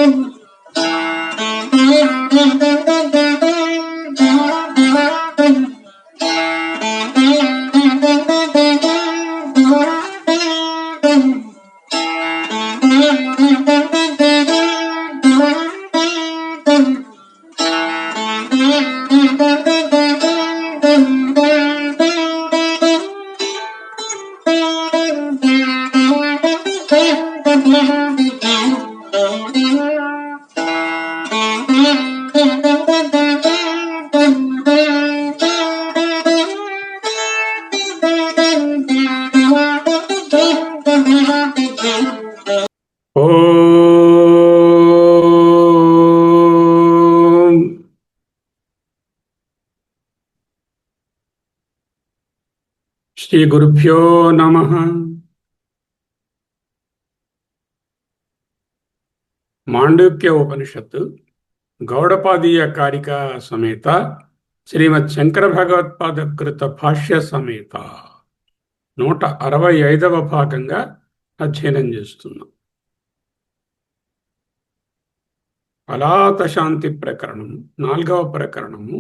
శ్రీ గురుభ్యో నమః. మాండూక్య ఉపనిషత్తు గౌడపాదీయ కారికా సమేత శ్రీమద్ శంకర భగవత్పాద కృత భాష్య సమేత 165వ భాగంగా అధ్యయనం చేస్తున్నాం. అలాత శాంతి ప్రకరణము 4వ ప్రకరణము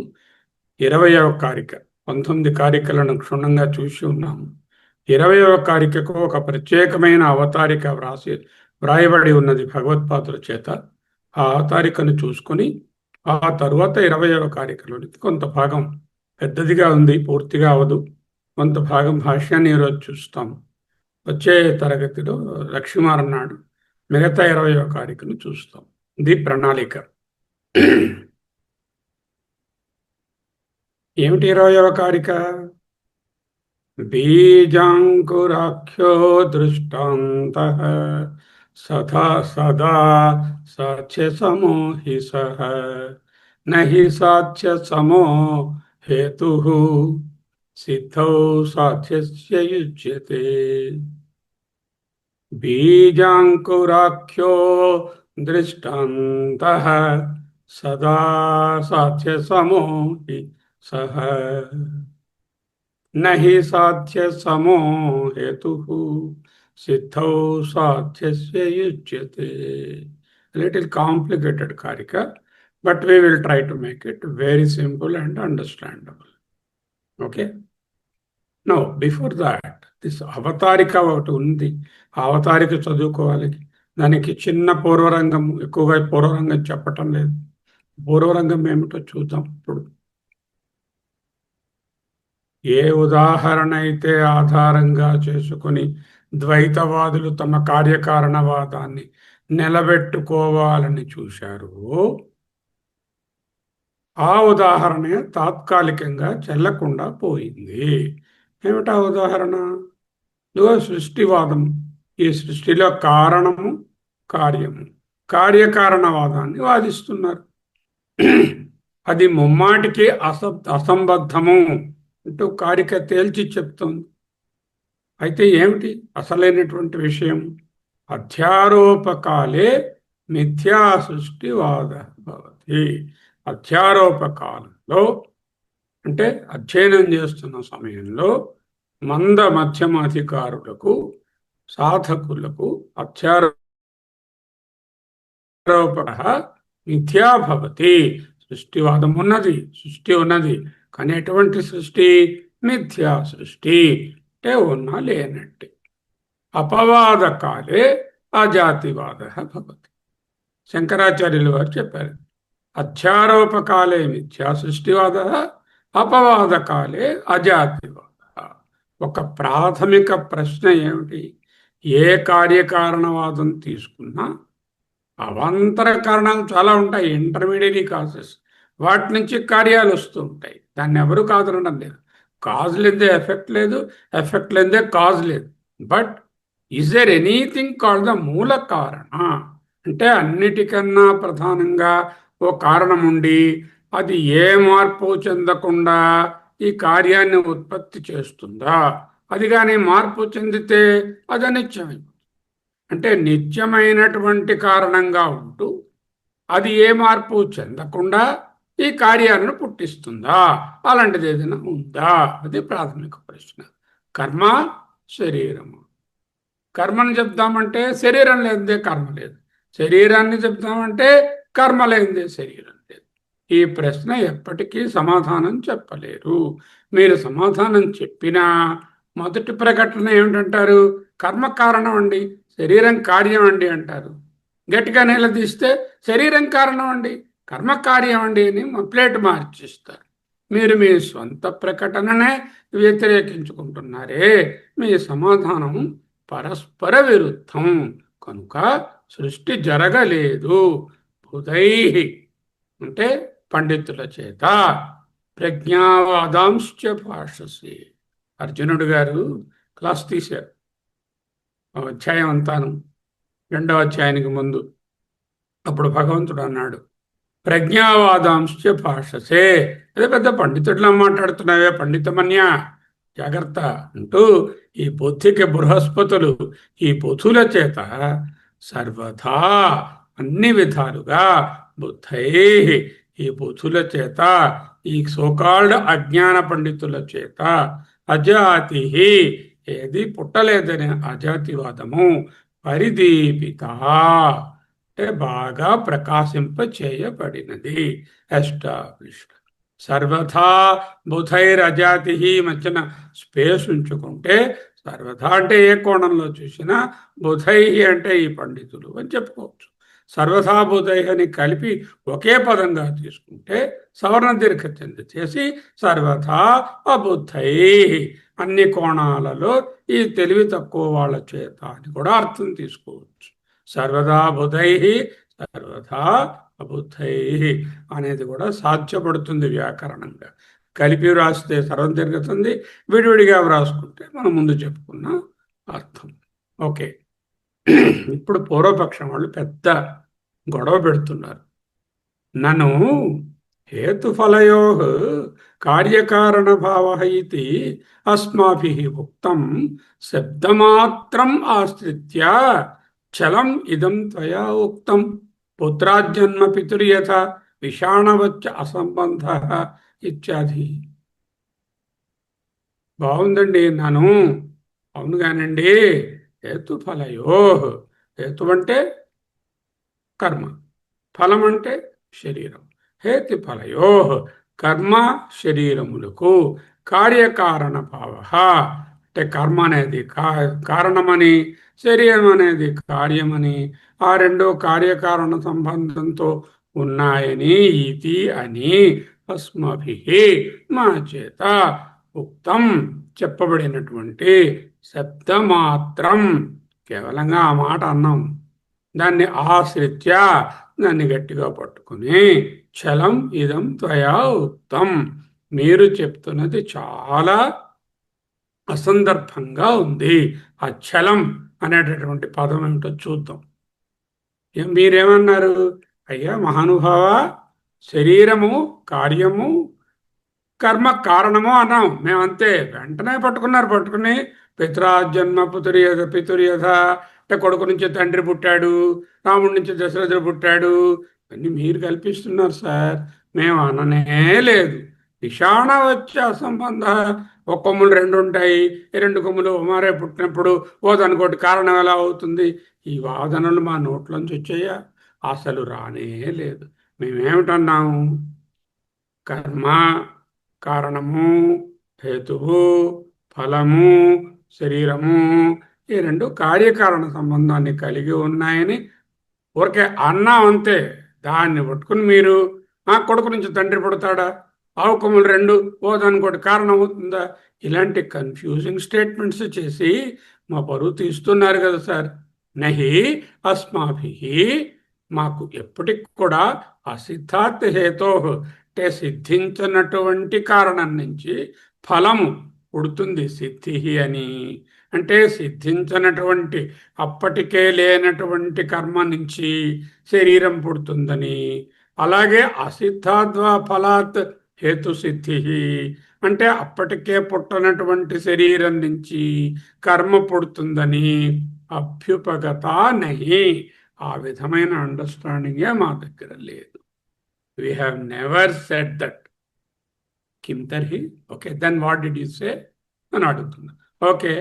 20వ కారిక. 19 కారికలను క్షుణ్ణంగా చూసి ఉన్నాము. 20వ కారికకు ఒక ప్రత్యేకమైన అవతారిక వ్రాయబడి ఉన్నది భగవత్పాదుల చేత. ఆ అవతారికను చూసుకొని ఆ తరువాత 20వ కారికలోనికి కొంత భాగం పెద్దదిగా ఉంది, పూర్తిగా అవదు. కొంత భాగం భాష్యాన్ని ఈరోజు చూస్తాం. వచ్చే తరగతిలో లక్ష్మీమారన్నాడు మిగతా 20వ కారికను చూస్తాం. ఇది ప్రణాళిక. ఏమిటి 20వ కారిక? బీజాంకురాఖ్యో దృష్టాంతః సదా సదా సాధ్య సమో హి సః నహి సాధ్య సమో హేతుః సిద్ధౌ సాధ్యస్య యుజ్యతే. బీజాంకురాఖ్యో దృష్టాంతః సదా సాధ్య సమో హి సః నహి సాధ్య సమో హేతుః సిద్ధౌ సాధ్యస్య యుజ్యతే. లిటిల్ కాంప్లికేటెడ్ కారిక, but we will try to make it very simple and understandable. Okay? Now, before that, this అవతారిక ఒకటి ఉంది. ఆ అవతారిక చదువుకోవాలి. దానికి చిన్న పూర్వరంగం, ఎక్కువగా పూర్వరంగం చెప్పటం లేదు. పూర్వరంగం ఏమిటో చూద్దాం ఇప్పుడు. ఏ ఉదాహరణ అయితే ఆధారంగా చేసుకుని ద్వైతవాదులు తమ కార్యకారణవాదాన్ని నిలబెట్టుకోవాలని చూశారు, ఆ ఉదాహరణ తాత్కాలికంగా చెల్లకుండా పోయింది. ఏమిటా ఉదాహరణ? ఇదిగో సృష్టివాదం. ఈ సృష్టిలో కారణము, కార్యము, కార్యకారణవాదాన్ని వాదిస్తున్నారు. అది ముమ్మాటికి అసంబద్ధము అంటూ కారిక తేల్చి చెప్తోంది. అయితే ఏమిటి అసలైనటువంటి విషయం? అధ్యారోపకాలే మిథ్యా సృష్టివాద భవతి. అధ్యారోపకాలంలో అంటే అధ్యయనం చేస్తున్న సమయంలో మంద మధ్యమ అధికారులకు, సాధకులకు అధ్యారోపక మిథ్యా భవతి. సృష్టివాదం ఉన్నది, సృష్టి ఉన్నది, కానీ ఎటువంటి సృష్టి? మిథ్యా సృష్టి, అంటే ఉన్నా లేనట్టే. అపవాద కాలే అజాతివాద భవతి. శంకరాచార్యులు వారు చెప్పారు, అధ్యారోపకాలే మిథ్యా సృష్టివాద, అపవాద కాలే అజాతివాద. ఒక ప్రాథమిక ప్రశ్న ఏమిటి? ఏ కార్యకారణవాదం తీసుకున్నా అవాంతర కారణాలు చాలా ఉంటాయి, ఇంటర్మీడియట్ కాజెస్. వాటి నుంచి కార్యాలు వస్తూ ఉంటాయి. దాన్ని ఎవరు కాదనడం లేదు. కాజ్ లేదే ఎఫెక్ట్ లేదు, ఎఫెక్ట్ లేదే కాజ్ లేదు. But is there anything called the మూల కారణ? అంటే అన్నిటికన్నా ప్రధానంగా ఓ కారణం ఉండి అది ఏ మార్పు చెందకుండా ఈ కార్యాన్ని ఉత్పత్తి చేస్తుందా? అది కానీ మార్పు చెందితే అది అనిత్యమైపోతుంది. అంటే నిత్యమైనటువంటి కారణంగా ఉంటూ అది ఏ మార్పు చెందకుండా ఈ కార్యాలను పుట్టిస్తుందా? అలాంటిది ఏదైనా ఉందా? అది ప్రాథమిక ప్రశ్న. కర్మ, శరీరము. కర్మను చెప్దామంటే శరీరం లేదే కర్మ లేదు, శరీరాన్ని చెప్తామంటే కర్మలేందే శరీరం లేదు. ఈ ప్రశ్న ఎప్పటికీ సమాధానం చెప్పలేరు. మీరు సమాధానం చెప్పినా మొదటి ప్రకటన ఏమిటంటారు? కర్మ కారణం అండి, శరీరం కార్యం అండి అంటారు. గట్టిగా నిలదీస్తే శరీరం కారణం అండి, కర్మ కార్యం అండి అని ప్లేట్ మార్చిస్తారు. మీరు మీ స్వంత ప్రకటననే వ్యతిరేకించుకుంటున్నారే. మీ సమాధానం పరస్పర విరుద్ధం. కనుక సృష్టి జరగలేదు. బుధై అంటే పండితుల చేత, ప్రజ్ఞావాదాంశ్చ భాషసి. అర్జునుడు గారు క్లాస్ తీశారు అధ్యాయం అంతాను, రెండవ అధ్యాయానికి ముందు. అప్పుడు భగవంతుడు అన్నాడు, ప్రజ్ఞావాదాంశ్చ భాషసే. అదే పెద్ద పండితుడిలా మాట్లాడుతున్నావే పండితమన్యా, జాగ్రత్త అంటూ ఈ బుద్ధికి బృహస్పతులు ఈ బుధుల చేత సర్వథా అన్ని విధాలుగా బుద్ధై, ఈ బుధుల చేత, ఈ సోకాల్డ్ అజ్ఞాన పండితుల చేత అజాతి, ఏది పుట్టలేదనే అజాతివాదము పరిదీపిత అంటే బాగా ప్రకాశింప చేయబడినది, ఎస్టాబ్లిష్డ్. సర్వథా బుధైరజాతి మధ్యన స్పేస్ ఉంచుకుంటే, సర్వథా అంటే ఏ కోణంలో చూసినా బుధై అంటే ఈ పండితులు అని చెప్పుకోవచ్చు. సర్వథా బుధై అని కలిపి ఒకే పదంగా తీసుకుంటే సవర్ణ దీర్ఘ చెంది చేసి సర్వథా అబుద్ధై, అన్ని కోణాలలో ఈ తెలివి తక్కువ వాళ్ళ చేత అని కూడా అర్థం తీసుకోవచ్చు. సర్వదా బుధై సర్వదా అబుద్ధై అనేది కూడా సాధ్యపడుతుంది వ్యాకరణంగా. కలిపి వ్రాస్తే సర్వం తిరుగుతుంది, విడివిడిగా వ్రాసుకుంటే మనం ముందు చెప్పుకున్న అర్థం. ఓకే, ఇప్పుడు పూర్వపక్షం వాళ్ళు పెద్ద గొడవ పెడుతున్నారు. నను హేతుఫలయో కార్యకారణభావ ఇది అస్మాభిః ఉక్తం శబ్దమాత్రం ఆశ్రిత్య చలం ఇదం త్వయా ఉక్తం పుత్రాజన్మ పితుర్యథ విషాణవచ్చ అసంబంధ ఇత్యాది. బాగుందండి. నను అవును కానండి. హేతుఫలయో, హేతు అంటే కర్మ, ఫలం అంటే శరీరం. హేతు ఫలయో కర్మ శరీరములకు కార్యకారణ భావ అంటే కర్మ అనేది కారణమని, శరీరం అనేది కార్యమని, ఆ రెండు కార్యకారణ సంబంధంతో ఉన్నాయని ఇది అని అస్మభిః మా చేత ఉక్తం చెప్పబడినటువంటి శబ్దమాత్రం, కేవలంగా ఆ మాట అన్నాం, దాన్ని ఆశ్రిత్య దాన్ని గట్టిగా పట్టుకుని చలం ఇదం త్వయా ఉక్తం, మీరు చెప్తున్నది చాలా అసందర్భంగా ఉంది. ఆ చలం అనేటటువంటి పదం ఏమిటో చూద్దాం. మీరేమన్నారు? అయ్యా మహానుభావ, శరీరము కార్యము, కర్మ కారణము అన్నాం మేమంతే. వెంటనే పట్టుకుని పితరాజన్మ పితుర్యథ అంటే కొడుకు నుంచి తండ్రి పుట్టాడు, రాముడి నుంచి దశరథుడు పుట్టాడు, అన్నీ మీరు కల్పిస్తున్నారు సార్, మేము అననే లేదు. విషాణ వచ్చే అసంబంధ, ఒక కొమ్ములు రెండు ఉంటాయి, ఈ రెండు కొమ్ములు మారే పుట్టినప్పుడు ఓ దానికోటి కారణం ఎలా అవుతుంది? ఈ వాదనలు మా నోట్లోంచి వచ్చాయా? అసలు రానే లేదు. మేమేమిటన్నాము? కర్మ కారణము, హేతువు ఫలము, శరీరము, ఈ రెండు కార్యకారణ సంబంధాన్ని కలిగి ఉన్నాయని ఊరికే అన్నాం అంతే. దాన్ని పట్టుకుని మీరు ఆ కొడుకు నుంచి తండ్రి పుడతాడా, ఆవు కొమ్ములు రెండు ఓ దానికోటి కారణం అవుతుందా, ఇలాంటి కన్ఫ్యూజింగ్ స్టేట్మెంట్స్ చేసి మా పరువు తీస్తున్నారు కదా సార్. నహి అస్మాభిః, మాకు ఎప్పటికి కూడా అసిద్ధాత్ హేతో అంటే సిద్ధించినటువంటి కారణం నుంచి ఫలము పుడుతుంది సిద్ధి అని, అంటే సిద్ధించినటువంటి అప్పటికే లేనటువంటి కర్మ నుంచి శరీరం పుడుతుందని, అలాగే అసిద్ధాద్వా ఫలాత్ హేతు సిద్ధి అంటే అప్పటికే పుట్టనటువంటి శరీరం నుంచి కర్మ పుడుతుందని అభ్యుపగత నహి, ఆ విధమైన అండర్స్టాండింగే మా దగ్గర లేదు. We have never said that. కిం తర్హి? Okay, then what did you say అని అడుగుతున్నా. ఓకే,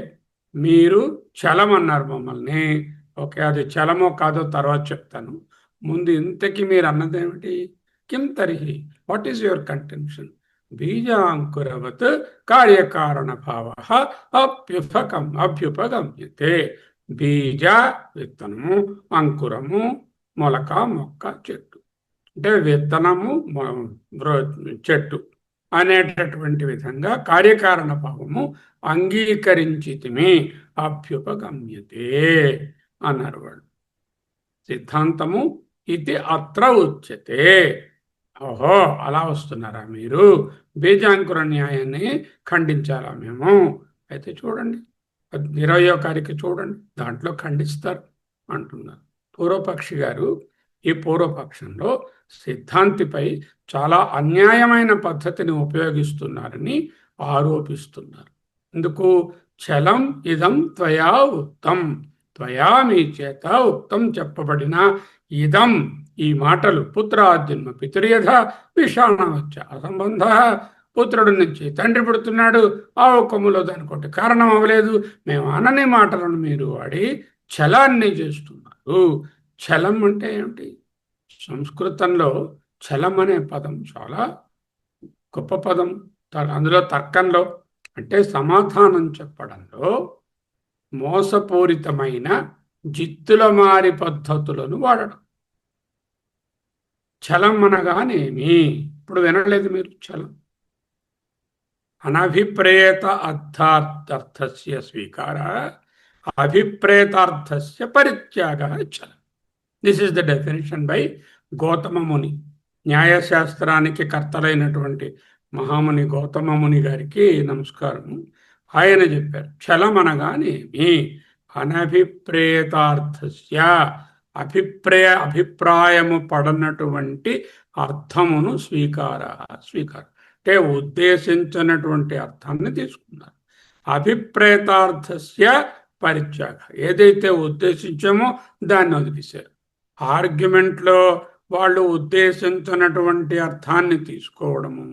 మీరు చలం అన్నారు మమ్మల్ని. ఓకే, అది చలమో కాదో తర్వాత చెప్తాను. ముందు ఇంతకీ మీరు అన్నదేమిటి? కిం తరిహి, వాట్ ఈస్ యువర్ కంటెన్షన్? బీజాంకురవత్ కార్యకారణ భావ అభ్యుపగమ్యతే. బీజ విత్తనము, అంకురము మొలక, మొక్క, చెట్టు. అంటే విత్తనము చెట్టు అనేటటువంటి విధంగా కార్యకారణ భావము అంగీకరించితిమి, అభ్యుపగమ్యతే అన్నారు వాళ్ళు. సిద్ధాంతము ఇది అత్ర ఉచ్యతే. ఓహో, అలా వస్తున్నారా మీరు? బీజాంకుర న్యాయాన్ని ఖండించాలా మేము? అయితే చూడండి, 20వ కారిక చూడండి, దాంట్లో ఖండిస్తారు అంటున్నారు. పూర్వపక్షి గారు ఈ పూర్వపక్షంలో సిద్ధాంతిపై చాలా అన్యాయమైన పద్ధతిని ఉపయోగిస్తున్నారని ఆరోపిస్తున్నారు. ఎందుకు? చలం ఇదం త్వయా ఉక్తం, త్వయా మీ చేత ఉక్తం చెప్పబడిన ఇదం ఈ మాటలు పుత్రార్జున్మ పితృయథ విషాణవచ్చ అసంబంధ. పుత్రుడి నుంచి తండ్రి పుడుతున్నాడు, ఆ ఒక్కములో దానికోటి కారణం అవ్వలేదు. మేము అనని మాటలను మీరు వాడి ఛలాన్ని చేస్తున్నారు. ఛలం అంటే ఏమిటి? సంస్కృతంలో ఛలం అనే పదం చాలా గొప్ప పదం. అందులో తర్కంలో అంటే సమాధానం చెప్పడంలో మోసపూరితమైన జిత్తులమారి పద్ధతులను వాడడం. ఛలం అనగానేమి? ఇప్పుడు వినలేదు మీరు? ఛలం అనభిప్రేత అర్థార్థస్య స్వీకార, అభిప్రేతార్థస్య పరిత్యాగ ఛలం. This is the definition by Gautama ముని. న్యాయశాస్త్రానికి కర్తలైనటువంటి మహాముని గౌతమ ముని గారికి నమస్కారము. ఆయన చెప్పారు, ఛలం అనగానేమి? అనభిప్రేతార్థస్య, అభిప్రాయము పడనటువంటి అర్థమును స్వీకార అంటే ఉద్దేశించినటువంటి అర్థాన్ని తీసుకున్నారు. అభిప్రేతార్థస్య పరిత్యాగ, ఏదైతే ఉద్దేశించామో దాన్ని వదిలేశారు. ఆర్గ్యుమెంట్లో వాళ్ళు ఉద్దేశించినటువంటి అర్థాన్ని తీసుకోవడము,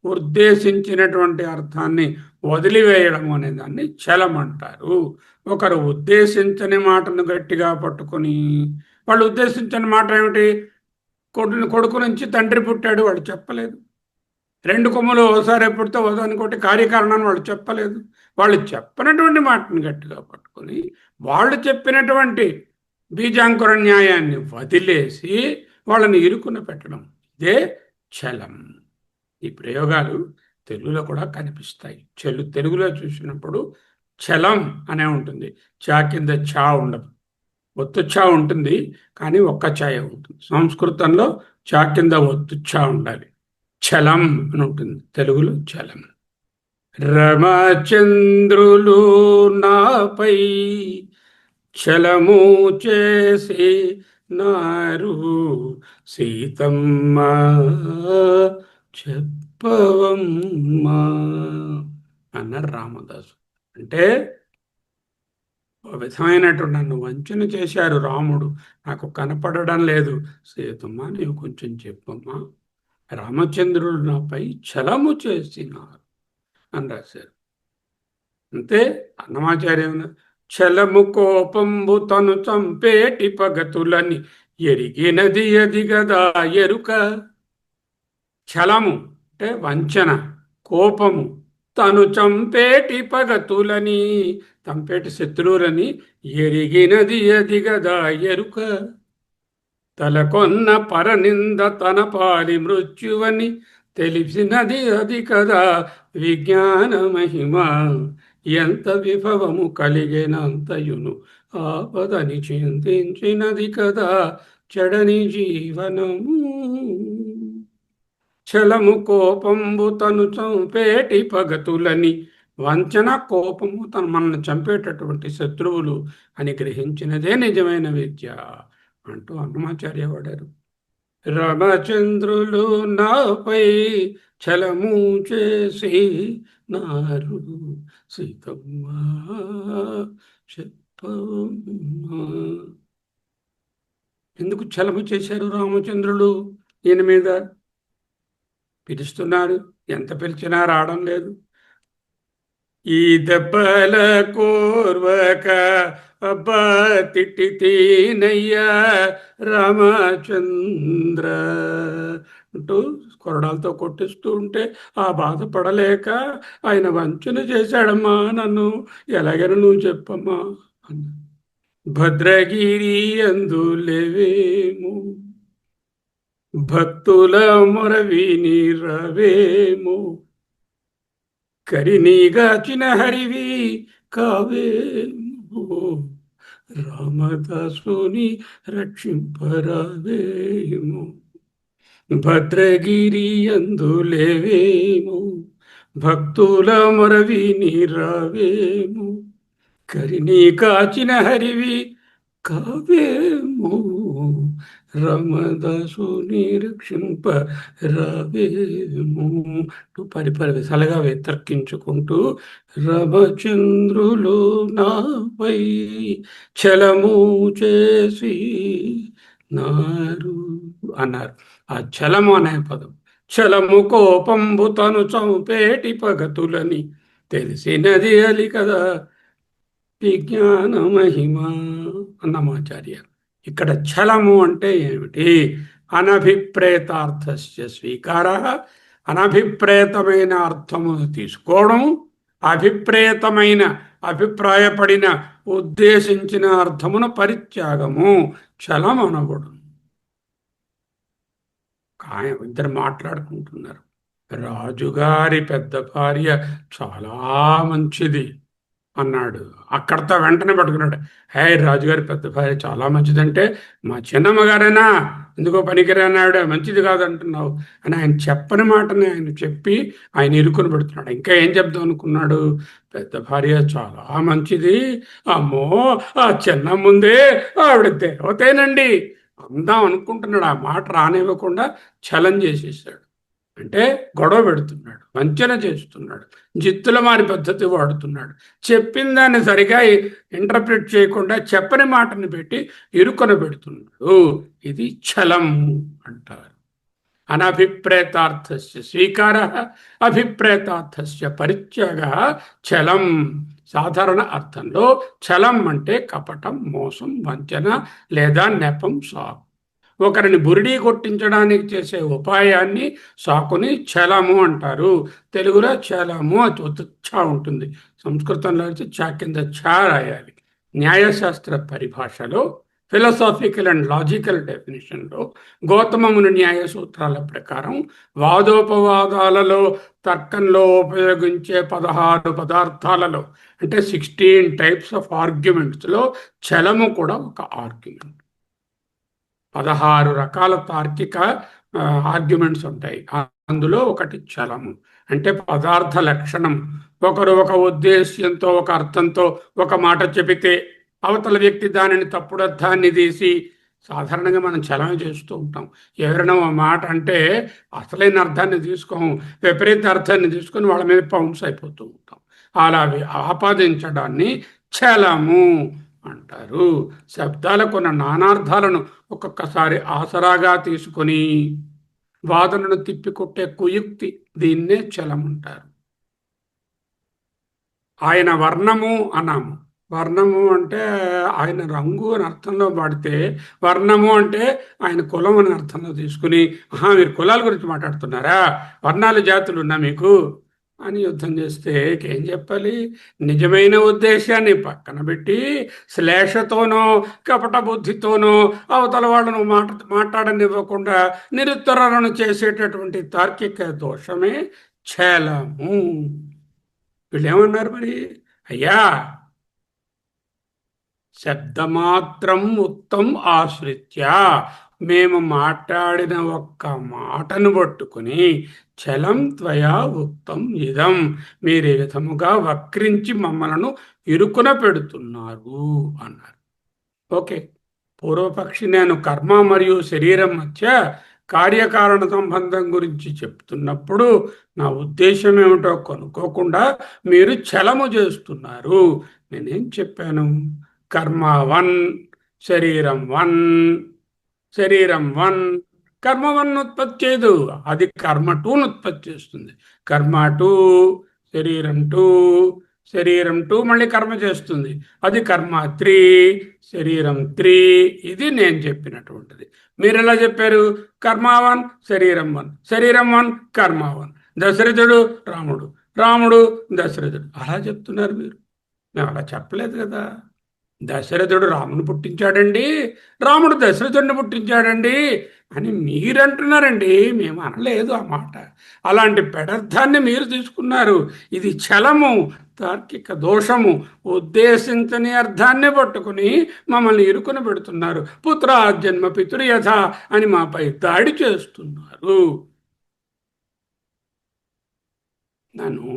ఉద్దేశించినటువంటి అర్థాన్ని వదిలివేయడము అనే దాన్ని ఛలం అంటారు. ఒకరు ఉద్దేశించని మాటను గట్టిగా పట్టుకొని, వాళ్ళు ఉద్దేశించిన మాట ఏమిటి? కొడుకు నుంచి తండ్రి పుట్టాడు, వాళ్ళు చెప్పలేదు. 2 కొమ్ములు ఓసారి పుడితే ఓదానికోటి కార్యకారణాన్ని వాళ్ళు చెప్పలేదు. వాళ్ళు చెప్పినటువంటి మాటను గట్టిగా పట్టుకొని వాళ్ళు చెప్పినటువంటి బీజాంకుర న్యాయాన్ని వదిలేసి వాళ్ళని ఇరుకున పెట్టడం, ఇదే ఛలం. ఈ ప్రయోగాలు తెలుగులో కూడా కనిపిస్తాయి. తెలుగులో చూసినప్పుడు ఛలం అనే ఉంటుంది, చా కింద ఛా ఉండదు. ఒత్తు ఛా ఉంటుంది కానీ ఒక్క ఛాయ ఉంటుంది. సంస్కృతంలో చా కింద ఒత్తు ఛా ఉండాలి. ఛలం అని ఉంటుంది, తెలుగులో ఛలం. రమచంద్రులు నాపై ఛలము చేసి నారు, సీతమ్మ చెప్పవమ్మా అన్నారు రామదాసు. అంటే ఒక విధమైనటువంటి నన్ను వంచన చేశారు రాముడు, నాకు కనపడడం లేదు, సీతమ్మ నీవు కొంచెం చెప్పమ్మా. రామచంద్రుడు నాపై ఛలము చేసినారు అని రాశారు. అంతే. అన్నమాచార్య ఛలము కోపంబు తను చంపేటి పగతులని ఎరిగినది అది గదా ఎరుక. ఛలము అంటే వంచన, కోపము, తను చంపేటి పగతులని, చంపేటి శత్రువులని ఎరిగినది అది గదా ఎరుక. తలకొన్న పరనింద తన పాలి మృత్యువని తెలిసినది అది కదా విజ్ఞాన మహిమ. ఎంత విభవము కలిగినంతయును ఆపదని చింతించినది కదా చెడని జీవనము. ఛలము కోపంబు తను చంపేటి పగతులని, వంచన కోపము తను మనల్ని చంపేటటువంటి శత్రువులు అని గ్రహించినదే నిజమైన విద్య అంటూ అన్నమాచార్య వాడారు. రామచంద్రులు నాపై ఛలము చేసి నారు, సీతమ్మ చెప్పమ్మా. ఎందుకు ఛలము చేశారు రామచంద్రులు ఈయన మీద? పిలుస్తున్నాడు, ఎంత పిలిచినా రావడం లేదు. ఈ దెబ్బల కోర్వక అబ్బా తిట్టి తీనయ్యా రామచంద్ర అంటూ కొరడాలతో కొట్టిస్తూ ఉంటే ఆ బాధపడలేక ఆయన వంచన చేశాడమ్మా, నన్ను ఎలాగైనా నువ్వు చెప్పమ్మా అన్న. భద్రగిరి అందులేవేము భక్తుల మొరవిని రవేము, కరినీగాచిన హరివి కావేము, రామదాసుని రక్షింపరావేము. భద్రగిరి అందులేవేము భక్తుల మొరవిని రావేము, కరిని కాచిన హరివి కావేము, రామదాసుని రక్షింప రావేము. పరిపరి విశాలుగా తర్కించుకుంటూ రామచంద్రులు నాపై చలము చేసి నారు అన్నారు. ఆ చలము అనే పదం, చలము కోపంబు తను చంపేటి పగతులని తెలిసినది అలి కదా విజ్ఞాన మహిమ అన్నమాచార్య. ఇక్కడ ఛలము అంటే ఏమిటి? అనభిప్రేతార్థస్య స్వీకార, అనభిప్రేతమైన అర్థమును తీసుకోవడం, అభిప్రేతమైన అభిప్రాయపడిన ఉద్దేశించిన అర్థమును పరిత్యాగము ఛలం అనకూడదు. ఇద్దరు మాట్లాడుకుంటున్నారు. రాజుగారి పెద్ద భార్య చాలా మంచిది అన్నాడు. అక్కడితో వెంటనే పట్టుకున్నాడు. హే, రాజుగారి పెద్ద భార్య చాలా మంచిదంటే మా చిన్నమ్మగారేనా ఎందుకో పనికిరానావిడ మంచిది కాదంటున్నావు అని ఆయన చెప్పని మాటని ఆయన చెప్పి ఆయన ఇరుకుని పెడుతున్నాడు. ఇంకా ఏం చెప్దాం అనుకున్నాడు? పెద్ద భార్య చాలా మంచిది, అమ్మో ఆ చిన్న ముందే ఆవిడ దేవతేనండి అందాం అనుకుంటున్నాడు. ఆ మాట రానివ్వకుండా ఛలం చేసేసాడు. అంటే గొడవ పెడుతున్నాడు, వంచన చేస్తున్నాడు, జిత్తుల మారి పద్ధతి వాడుతున్నాడు. చెప్పిన దాన్ని సరిగా ఇంటర్ప్రిట్ చేయకుండా చెప్పని మాటని పెట్టి ఇరుకొన పెడుతున్నాడు. ఇది ఛలం అంటారు. అనభిప్రేతార్థస్య స్వీకార, అభిప్రేతార్థస్య పరిత్యాగ ఛలం. సాధారణ అర్థంలో ఛలం అంటే కపటం, మోసం, వంచన లేదా నెపం, సాకు. ఒకరిని బురిడీ కొట్టించడానికి చేసే ఉపాయాన్ని సాకుని ఛలము అంటారు. తెలుగులో ఛలము అది ఛ ఉంటుంది, సంస్కృతంలో అయితే చా కింద ఛ రాయాలి. న్యాయశాస్త్ర పరిభాషలో, ఫిలసాఫికల్ అండ్ లాజికల్ డెఫినేషన్లో గౌతమముని న్యాయ సూత్రాల ప్రకారం వాదోపవాదాలలో, తర్కంలో ఉపయోగించే 16 పదార్థాలలో అంటే 16 టైప్స్ ఆఫ్ ఆర్గ్యుమెంట్స్లో ఛలము కూడా ఒక ఆర్గ్యుమెంట్. 16 రకాల తార్కిక ఆర్గ్యుమెంట్స్ ఉంటాయి. అందులో ఒకటి ఛలము అంటే పదార్థ లక్షణం. ఒకరు ఒక ఉద్దేశ్యంతో, ఒక అర్థంతో ఒక మాట చెబితే అవతల వ్యక్తి దానిని తప్పుడు అర్థాన్ని తీసి, సాధారణంగా మనం ఛలమే చేస్తూ ఉంటాం. ఎవరైనా ఒక మాట అంటే అసలైన అర్థాన్ని తీసుకోము, విపరీత అర్థాన్ని తీసుకొని వాళ్ళ మీద పౌండ్స్ అయిపోతూ ఉంటాం. అలా ఆపాదించడాన్ని ఛలము అంటారు. శబ్దాలకున్న నానార్థాలను ఒక్కొక్కసారి ఆసరాగా తీసుకొని వాదనను తిప్పికొట్టే కుయుక్తి, దీన్నే ఛలం అంటారు. ఆయన వర్ణము అన్నాము. వర్ణము అంటే ఆయన రంగు అని అర్థంలో వాడితే, వర్ణము అంటే ఆయన కులం అని అర్థంలో తీసుకుని, మీరు కులాల గురించి మాట్లాడుతున్నారా, వర్ణాలు జాతులు ఉన్నా మీకు అని యుద్ధం చేస్తే ఏం చెప్పాలి? నిజమైన ఉద్దేశాన్ని పక్కన పెట్టి శ్లేషతోనో కపట బుద్ధితోనో అవతల వాళ్ళను మాట్లాడనివ్వకుండా నిరుత్తరాలను చేసేటటువంటి తార్కిక దోషమే ఛలము. వీళ్ళు ఏమన్నారు మరి? అయ్యా, శబ్దమాత్రం ఉత్తం ఆశ్రిత్య, మేము మాట్లాడిన ఒక్క మాటను పట్టుకుని ఛలం త్వయా ఉక్తం ఇదం, మీరు ఈ విధముగా వక్రించి మమ్మలను ఇరుకున పెడుతున్నారు అన్నారు. ఓకే, పూర్వపక్షి నేను కర్మ మరియు శరీరం మధ్య కార్యకారణ సంబంధం గురించి చెప్తున్నప్పుడు నా ఉద్దేశం ఏమిటో కనుక్కోకుండా మీరు ఛలము చేస్తున్నారు. నేనేం చెప్పాను? కర్మ 1, శరీరం 1. శరీరం 1 కర్మ 1 ఉత్పత్తి చేయదు, అది కర్మ 2ను ఉత్పత్తి చేస్తుంది. కర్మ 2, శరీరం 2, శరీరం 2 మళ్ళీ కర్మ చేస్తుంది. అది కర్మ 3, శరీరం 3. ఇది నేను చెప్పినటువంటిది. మీరు ఎలా చెప్పారు? కర్మ 1, శరీరం 1, శరీరం 1, కర్మ 1. దశరథుడు రాముడు, రాముడు దశరథుడు అలా చెప్తున్నారు మీరు. మేము అలా చెప్పలేదు కదా. దశరథుడు రాముని పుట్టించాడండి, రాముడు దశరథుడిని పుట్టించాడండి అని మీరంటున్నారండి. మేము అనలేదు ఆ మాట. అలాంటి పెడర్థాన్ని మీరు తీసుకున్నారు. ఇది చలము, తార్కిక దోషము. ఉద్దేశించని అర్థాన్ని పట్టుకుని మమ్మల్ని ఇరుకుని పెడుతున్నారు. పుత్ర జన్మ పితృయథ అని మాపై దాడి చేస్తున్నారు. నన్ను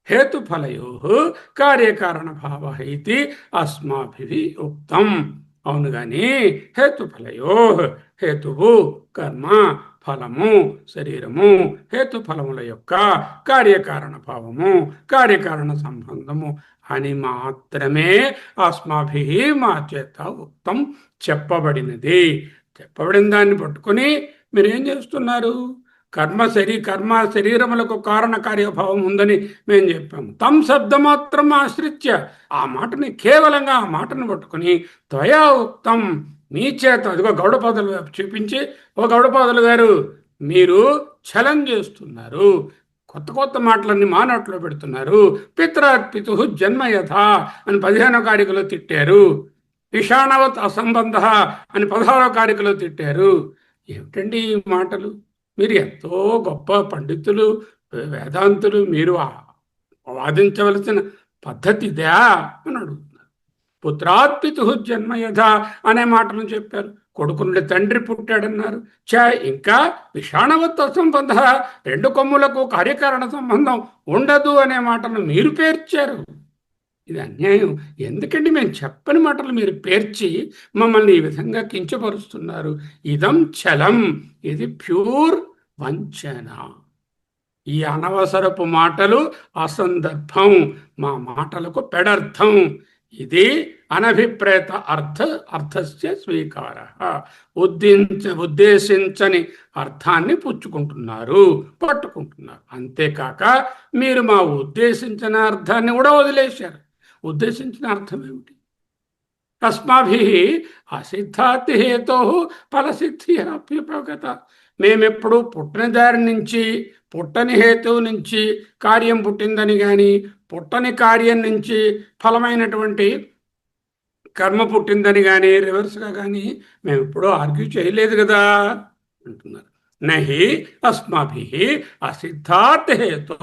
హేతుఫలయో కార్యకారణభావ ఇది అస్మాభిః ఉక్తం. అవును కానీ హేతుఫలయో, హేతువు కర్మ, ఫలము శరీరము, హేతుఫలముల యొక్క కార్యకారణ భావము, కార్యకారణ సంబంధము అని మాత్రమే అస్మాభిః మా చేత ఉక్తం చెప్పబడినది. చెప్పబడిన దాన్ని పట్టుకొని మీరేం చేస్తున్నారు? కర్మ శరీరములకు కారణ కార్యభావం ఉందని మేము చెప్పాము. తం శబ్దమాత్రం ఆశ్రిత్య, ఆ మాటని కేవలంగా ఆ మాటను పట్టుకుని త్వయా ఉక్తం, మీ చేత అదిగో గౌడపాదులు చూపించి, ఓ గౌడపాదులు గారు మీరు ఛలం చేస్తున్నారు, కొత్త కొత్త మాటలన్నీ మానట్లో పెడుతున్నారు. పితృ జన్మయథ అని 15వ కారికలో తిట్టారు. విషాణవత్ అసంబంధ అని 16వ కారికలో తిట్టారు. ఏమిటండి ఈ మాటలు? మీరు ఎంతో గొప్ప పండితులు, వేదాంతులు, మీరు వాదించవలసిన పద్ధతి ఇదే అని అడుగుతున్నారు. పుత్రాత్పితు జన్మయథ అనే మాటను చెప్పారు. కొడుకు నుండి తండ్రి పుట్టాడన్నారు. ఇంకా విషాణవత్ అసంబంధ, 2 కొమ్ములకు కార్యకారణ సంబంధం ఉండదు అనే మాటను మీరు పేర్చారు. ఇది అన్యాయం. ఎందుకంటే మేము చెప్పని మాటలు మీరు పేర్చి మమ్మల్ని ఈ విధంగా కించపరుస్తున్నారు. ఇదం చలం, ఇది ప్యూర్ వంచన. ఈ అనవసరపు మాటలు అసందర్భం, మా మాటలకు పెడర్థం. ఇది అనభిప్రేత అర్థస్య స్వీకార, ఉద్దేశించని అర్థాన్ని పుచ్చుకుంటున్నారు, పట్టుకుంటున్నారు. అంతేకాక మీరు మా ఉద్దేశించిన అర్థాన్ని కూడా వదిలేశారు. ఉద్దేశించిన అర్థం ఏమిటి? అస్మాభిః అసిద్ధాత్ హేతో ఫలసిద్ధి అప్యుపగత. మేమెప్పుడు పుట్టిన దారి నుంచి, పుట్టని హేతువు నుంచి కార్యం పుట్టిందని కానీ, పుట్టని కార్యం నుంచి ఫలమైనటువంటి కర్మ పుట్టిందని కానీ, రివర్స్గా కానీ మేము ఎప్పుడూ ఆర్గ్యూ చేయలేదు కదా అంటున్నారు. నహి అస్మాభిః అసిద్ధాత్ హేతో,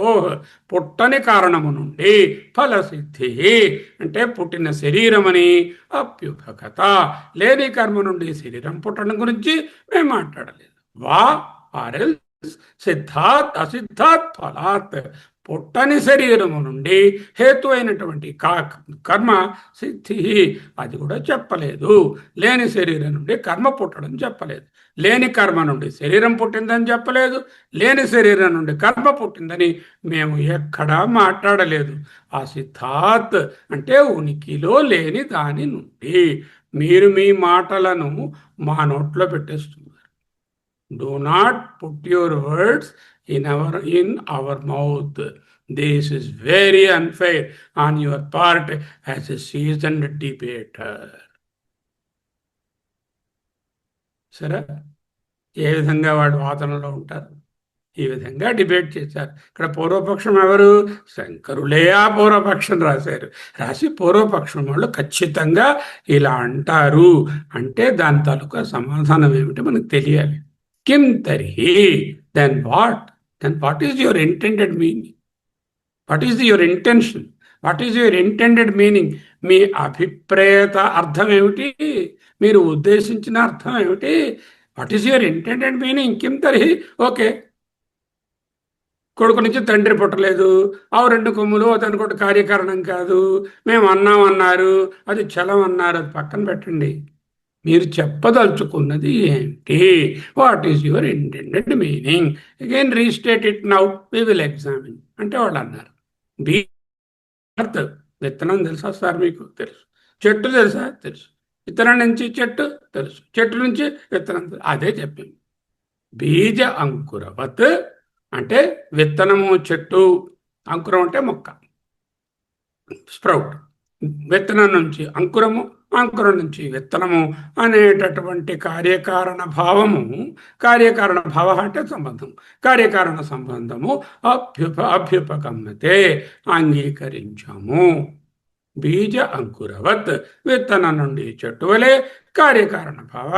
పుట్టని కారణము నుండి ఫలసిద్ధి అంటే పుట్టిన శరీరమని, అప్యుపగత లేని కర్మ నుండి శరీరం పుట్టడం గురించి మేము మాట్లాడలేదు. వా ఆర్ఎల్ సిద్ధాత్ అసిద్ధాత్ ఫలాత్, పుట్టని శరీరము నుండి హేతు అయినటువంటి కర్మ సిద్ధి అది కూడా చెప్పలేదు. లేని శరీరం నుండి కర్మ పుట్టడం చెప్పలేదు. లేని కర్మ నుండి శరీరం పుట్టిందని చెప్పలేదు. లేని శరీరం నుండి కర్మ పుట్టిందని మేము ఎక్కడా మాట్లాడలేదు. ఆ సిద్ధాత్ అంటే ఉనికిలో లేని దాని నుండి. మీరు మీ మాటలను మా నోట్లో పెట్టేస్తున్నారు. Do not put your words in our mouth. This is very unfair on your part as a seasoned debater. సరే, ఏ విధంగా వాడు వాదనలో ఉంటారు? ఈ విధంగా డిబేట్ చేశారు. ఇక్కడ పూర్వపక్షం ఎవరు? శంకరులే ఆ పూర్వపక్షం రాశారు. రాసి పూర్వపక్షం వాళ్ళు ఖచ్చితంగా ఇలా అంటారు అంటే దాని తాలూకా సమాధానం ఏమిటి మనకు తెలియాలి. కిం తర్హి, then what? Then what is your intended meaning? What is your intention? What is your intended meaning? మీ అభిప్రేత అర్థం ఏమిటి? మీరు ఉద్దేశించిన అర్థం ఏమిటి? What is your intended meaning? కిం తర్హి. ఓకే, కొడుకు నుంచి తండ్రి పుట్టలేదు, ఆ 2 కొమ్ములు అతని కొట్టు కార్యకారణం కాదు, మేము అన్నారు, అది చలం అన్నారు, అది పక్కన పెట్టండి. మీరు చెప్పదలుచుకున్నది ఏంటి? What is your intended meaning? Again restate it now, we will examine అంటే వాళ్ళు అన్నారు. అర్త్ విత్తనం తెలుసా సార్? మీకు తెలుసు. చెట్టు తెలుసా? తెలుసు. విత్తనం నుంచి చెట్టు తెలుసు, చెట్టు నుంచి విత్తనం తెలుసు. అదే చెప్పింది. బీజ అంకురవత్ అంటే విత్తనము చెట్టు, అంకురం అంటే మొక్క. స్ప్రౌట్, విత్తనం నుంచి అంకురము, అంకురం నుంచి విత్తనము అనేటటువంటి కార్యకారణ భావము, కార్యకారణ భావ అంటే సంబంధం, కార్యకారణ సంబంధము అభ్యుపగమ్యతే అంగీకరించాము. బీజ అంకురవత్, విత్తనం నుండి చెట్టు వలె కార్యకారణ భావ.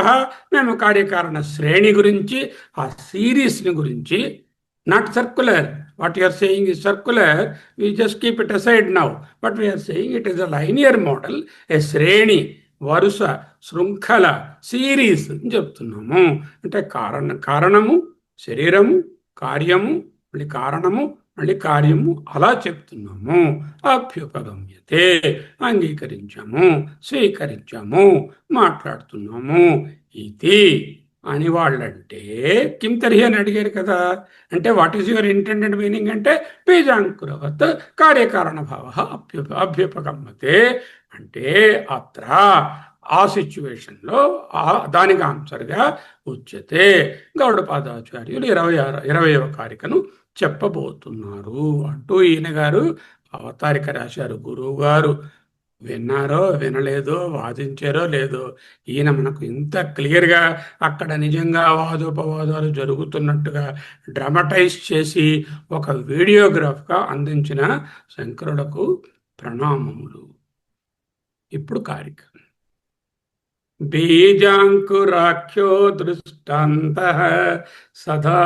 మేము కార్యకారణ శ్రేణి గురించి, ఆ సిరీస్ని గురించి, not circular. What you are saying is circular, we just keep it aside now. But we are saying it is a linear model, a శ్రేణి, వరుస, శృంఖల, సిరీస్ అని చెప్తున్నాము. అంటే కారణము, శరీరము, కార్యము, మళ్ళీ కారణము, మళ్ళీ కార్యము, అలా చెప్తున్నాము. అభ్యుపగమ్యతే, అంగీకరించాము, స్వీకరించాము, మాట్లాడుతున్నాము. ఇది అని వాళ్ళంటే కిం తర్హి అని అడిగారు కదా. అంటే what is your intended meaning అంటే బీజాంకురవత్ కార్యకారణ భావ అభ్యుపగమ్యతే అంటే అత్ర, ఆ సిచ్యువేషన్లో దానికి ఆన్సర్గా ఉచ్యతే. గౌడపాదాచార్యులు 20వ కారికను చెప్పబోతున్నారు అంటూ ఈయన గారు అవతారిక రాశారు. గురువు గారు విన్నారో వినలేదో, వాదించారో లేదో, ఈయన మనకు ఇంత క్లియర్గా అక్కడ నిజంగా వాదోపవాదాలు జరుగుతున్నట్టుగా డ్రామటైజ్ చేసి ఒక వీడియోగ్రాఫ్గా అందించిన శంకరులకు ప్రణామములు. ఇప్పుడు కారిక. బీజాంకురాఖ్యో దృష్టాంతః సదా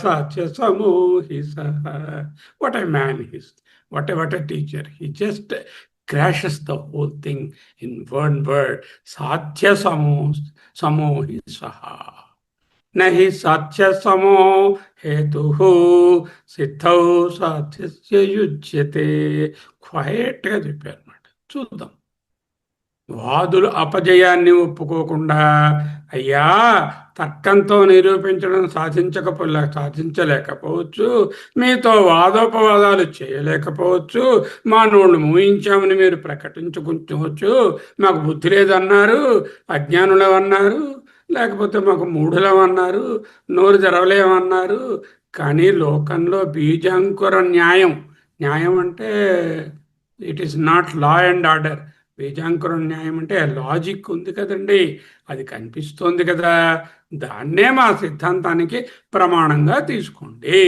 సాధ్య సమూహి సహ. What a man his, what a teacher. He just crashes the whole thing in one word. Sathya samohi saha. Nahi sathya samo hetuhu siddhau sathya yujyate. Quietగా చెప్పారన్నమాట. చూద్దాం. వాదులు అపజయాన్ని ఒప్పుకోకుండా, అయ్యా తర్కంతో నిరూపించడం సాధించలేకపోవచ్చు, మీతో వాదోపవాదాలు చేయలేకపోవచ్చు, మా నోళ్ళు మూయించామని మీరు ప్రకటించుకుంటవచ్చు, మాకు బుద్ధి లేదన్నారు, అజ్ఞానులమన్నారు, లేకపోతే మాకు మూఢులమన్నారు, నోరు తెరవలేమన్నారు. కానీ లోకంలో బీజాంకుర న్యాయం, న్యాయం అంటే it is not law and order. బీజాంకుర న్యాయం అంటే లాజిక్ ఉంది కదండి, అది కనిపిస్తోంది కదా, దాన్నే మా సిద్ధాంతానికి ప్రమాణంగా తీసుకోండి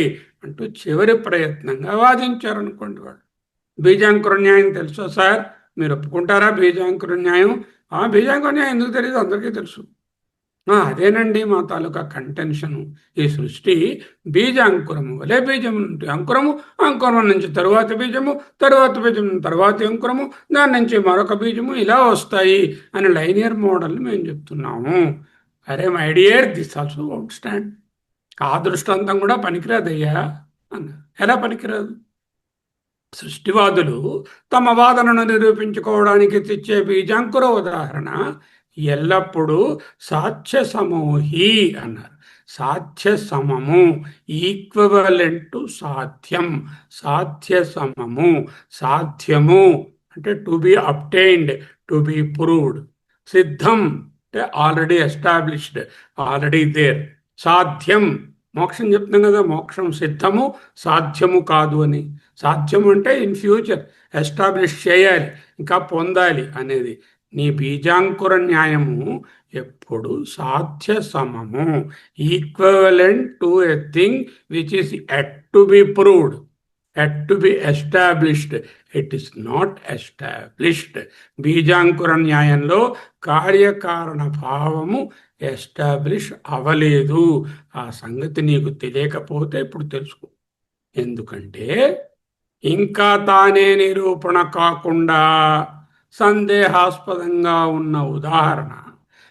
అంటూ చివరి ప్రయత్నంగా వాదించారనుకోండి. వాళ్ళు బీజాంకుర న్యాయం తెలుసా సార్, మీరు ఒప్పుకుంటారా బీజాంకుర న్యాయం? బీజాంకుర న్యాయం ఎందుకు తెలియదు, అందరికీ తెలుసు. అదేనండి మా తాలూకా కంటెన్షను. ఈ సృష్టి బీజాంకురము వలె బీజము నుండి అంకురము, అంకురం నుంచి తరువాత బీజము, తరువాత బీజం తరువాత అంకురము, దాని నుంచి మరొక బీజము, ఇలా వస్తాయి అని లైనియర్ మోడల్ మేము చెప్తున్నాము. అరే my dear, this also won't stand. ఆ దృష్టాంతం కూడా పనికిరాదయ్యా అన్నారు. ఎలా పనికిరాదు? సృష్టివాదులు తమ వాదనను నిరూపించుకోవడానికి తెచ్చే బీజాంకుర ఉదాహరణ ఎల్లప్పుడూ సాధ్య సమూహి అన్నారు. సాధ్య సమము, ఈక్వలెంట్ టు సాధ్యం, సాధ్య సమము, సాధ్యము అంటే to be obtained, to be proved. సిద్ధం అంటే ఆల్రెడీ ఎస్టాబ్లిష్డ్, ఆల్రెడీ దేర్. సాధ్యం, మోక్షం చెప్తున్నాం కదా, మోక్షం సిద్ధము, సాధ్యము కాదు అని. సాధ్యము అంటే ఇన్ ఫ్యూచర్ ఎస్టాబ్లిష్ చేయాలి, ఇంకా పొందాలి అనేది. నీ బీజాంకుర న్యాయము ఎప్పుడు సాధ్య సమము, equivalent to a thing which is yet to be proved, yet to be established. It is not established. బీజాంకుర న్యాయంలో కార్యకారణ భావము ఎస్టాబ్లిష్ అవ్వలేదు. ఆ సంగతి నీకు తెలియకపోతే ఇప్పుడు తెలుసుకో. ఎందుకంటే ఇంకా తానే నిరూపణ కాకుండా సందేహాస్పదంగా ఉన్న ఉదాహరణ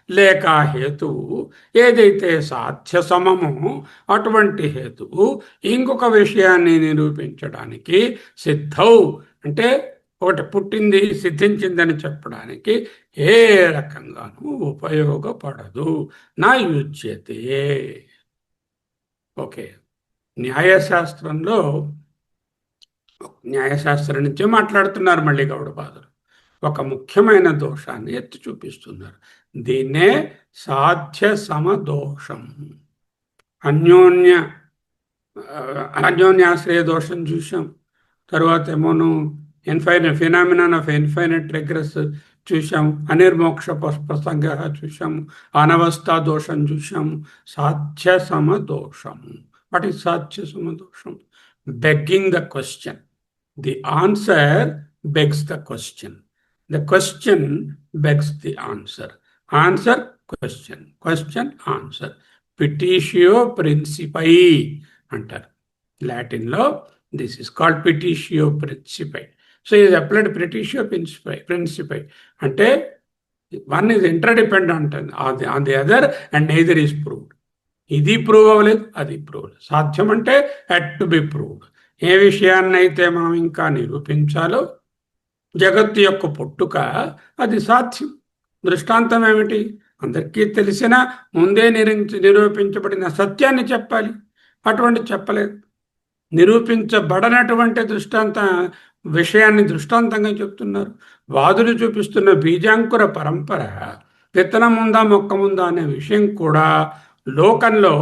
లేక హేతువు ఏదైతే సాధ్య సమమో అటువంటి హేతువు ఇంకొక విషయాన్ని నిరూపించడానికి సిద్ధౌ అంటే ఒకటి పుట్టింది, సిద్ధించిందని చెప్పడానికి ఏ రకంగానూ ఉపయోగపడదు. నా యుజ్యతే. ఓకే, న్యాయశాస్త్రం నుంచే మాట్లాడుతున్నారు మళ్ళీ గౌడపాదులు. ఒక ముఖ్యమైన దోషాన్ని ఎత్తి చూపిస్తున్నారు. దీన్నే సాధ్య సమదోషం. అన్యోన్యాశ్రయ దోషం చూసాం. తర్వాత ఏమోను ఫినామినాన్ ఆఫ్ ఇన్ఫైనైట్ రిగ్రెస్ చూసాము, అనిర్మోక్ష ప్రసంగ చూసాము, అనవస్థా దోషం చూసాము, సాధ్య సమదోషము. వాట్ ఈస్ సాధ్య సమదోషం? Begging the question. The answer begs the question. The question begs the answer. Answer question, question answer. పిటిషియో ప్రిన్సిపై అంటారు లాటిన్లో. దిస్ ఇస్ కాల్డ్ పిటిషియో ప్రిన్సిపై. సో ఇది అప్లైడ్ పిటిషియో ప్రిన్సిపై అంటే one is interdependent on the other and neither is proved. ఇది ప్రూవ్ అవ్వలేదు, అది ప్రూవ్. సాధ్యం అంటే హ్యాడ్ టు బి ప్రూవ్డ్. ఏ విషయాన్నైతే మనం ఇంకా నిరూపించాలో, జగత్తు యొక్క పుట్టుక, అది సాధ్యం. దృష్టాంతం ఏమిటి? అందరికీ తెలిసిన ముందే నిరూపించబడిన సత్యాన్ని చెప్పాలి. అటువంటి చెప్పలేదు. నిరూపించబడనటువంటి విషయాన్ని దృష్టాంతంగా చెప్తున్నారు. వాదులు చూపిస్తున్న బీజాంకుర పరంపర, విత్తనం ఉందా మొక్క ఉందా అనే విషయం కూడా లోకంలో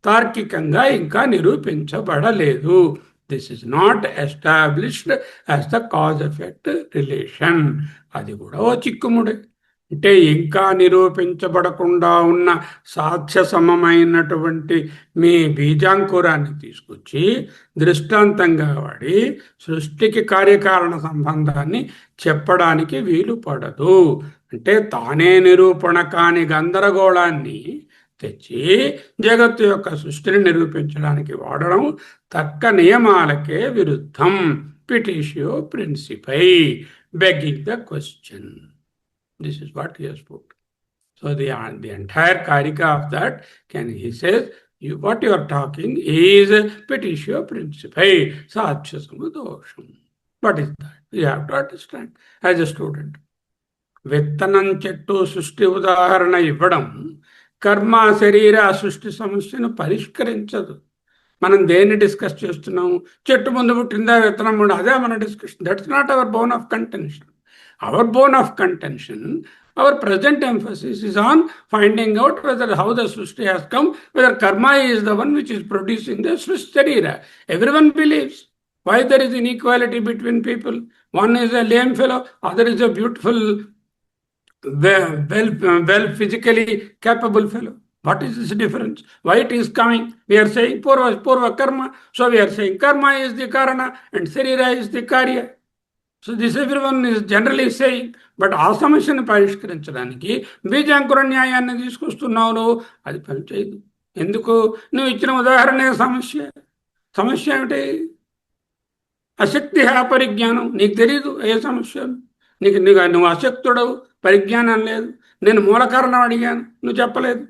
తార్కికంగా ఇంకా నిరూపించబడలేదు. This is not established as the cause effect relation. అది కూడా ఓ చిక్కుముడే. అంటే ఇంకా నిరూపించబడకుండా ఉన్న సాధ్య సమమైనటువంటి మీ బీజాంకురాన్ని తీసుకొచ్చి దృష్టాంతంగా వాడి సృష్టికి కార్యకారణ సంబంధాన్ని చెప్పడానికి వీలు పడదు. అంటే తానే నిరూపణ కాని గందరగోళాన్ని తెచ్చి జగత్తు యొక్క సృష్టిని నిరూపించడానికి వాడడం తక్క నియమాలకే విరుద్ధం. పిటిషియో ప్రిన్సిపై, begging the question. This is what he has put. So the entire karika of that, he says, what you are talking is petitio principi, sathya samadosham. What is that? You have to understand as a student. విత్తనం చెట్టు సృష్టి ఉదాహరణ ఇవ్వడం కర్మ శరీర సృష్టి సమస్యను పరిష్కరించదు. మనం దేన్ని డిస్కస్ చేస్తున్నాము? చెట్టు ముందు పుట్టిందా, విత్తనం ముందు, అదే మన discussion. That's not our bone of contention. Our bone of contention, our present emphasis is on finding out how the Srishti has come, whether karma is the one which is producing the Srishti. Everyone believes. Why there is inequality between people? One is a lame fellow, other is a beautiful, well physically capable fellow. What is this difference? Why it is coming? We are saying Purva karma. So we are saying karma is the karana and Sarira is the karya. So this everyone is generally saying. But ఆ సమస్యను పరిష్కరించడానికి బీజాంకుర న్యాయాన్ని తీసుకొస్తున్నావు, అది పనిచేయదు. ఎందుకు? నువ్వు ఇచ్చిన ఉదాహరణ సమస్య ఏమిటి? అశక్తి పరిజ్ఞానం. నీకు తెలీదు ఏ సమస్య. నువ్వు అశక్తుడవు, పరిజ్ఞానం లేదు. నేను మూల కారణం అడిగాను, నువ్వు చెప్పలేదు,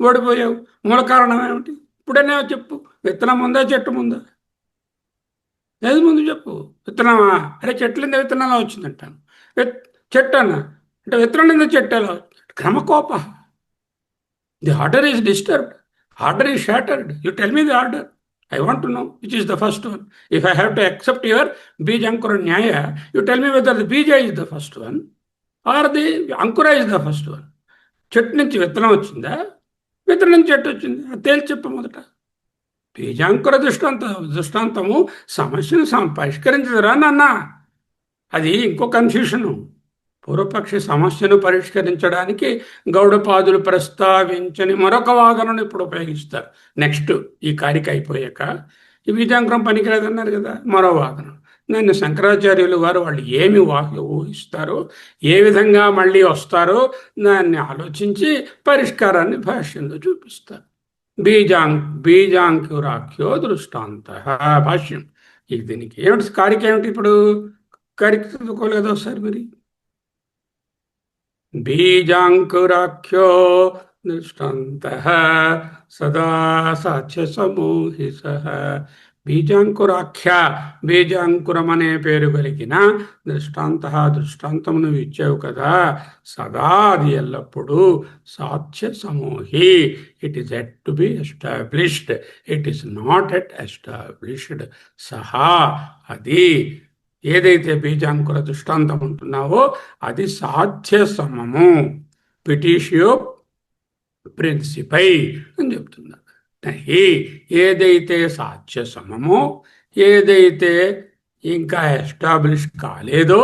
ఓడిపోయావు. మూల కారణం ఏమిటి? ఇప్పుడనే చెప్పు. విత్తనం ఉందా, చెట్టు ముందా? లేదు, ముందు చెప్పు. విత్తనమా? అరే చెట్లింద విత్తనాలు వచ్చిందంటాను. చెట్టు అన్న అంటే విత్తనం చెట్టు ఎలా? క్రమకోప. The order is disturbed, order is shattered. You tell me the order. I want to know which is the first one. If I have to accept your Bij Ankura Nyaya, you tell me whether the Bija is the first one or the Ankura is the first one. చెట్టు నుంచి విత్తనం వచ్చిందా, విత్తనం నుంచి చెట్టు వచ్చింది, అది తేల్చి చెప్పు మొదట. బీజాంకుర దృష్టాంతము సమస్యను పరిష్కరించదురా నాన్న. అది ఇంకో కన్ఫ్యూషను. పూర్వపక్షి సమస్యను పరిష్కరించడానికి గౌడపాదులు ప్రస్తావించని మరొక వాదనను ఇప్పుడు ఉపయోగిస్తారు. నెక్స్ట్ ఈ కారిక అయిపోయాక ఈ బీజాంకురం పనికిరాదన్నారు కదా, మరో వాదన. దాన్ని శంకరాచార్యులు వారు వాళ్ళు ఏమి ఊహిస్తారో, ఏ విధంగా మళ్ళీ వస్తారో దాన్ని ఆలోచించి పరిష్కారాన్ని భాష్యంలో చూపిస్తారు. బీజాంకురాఖ్యో దృష్టాంత భాష్యం. ఇది దీనికి ఏమిటి కారిక ఏమిటి? ఇప్పుడు కారిక చదువుకోలేదు ఒకసారి మరి. బీజాంకురాఖ్యో దృష్టాంత సదా సాధ్య సమూహి సహ. బీజాంకురాఖ్య, బీజాంకురం అనే పేరు కలిగిన దృష్టాంత, దృష్టాంతమును ఇచ్చావు కదా, సదా అది ఎల్లప్పుడూ సాధ్య సమూహి. It is yet to be established, it is not yet established. సహా అది ఏదైతే బీజాంకుర దృష్టాంతం ఉంటున్నావో అది సాధ్య సమము, పిటిషియో ప్రిన్సిపై అని చెప్తున్నారు. ఏదైతే సాధ్య సమమో, ఏదైతే ఇంకా ఎస్టాబ్లిష్ కాలేదో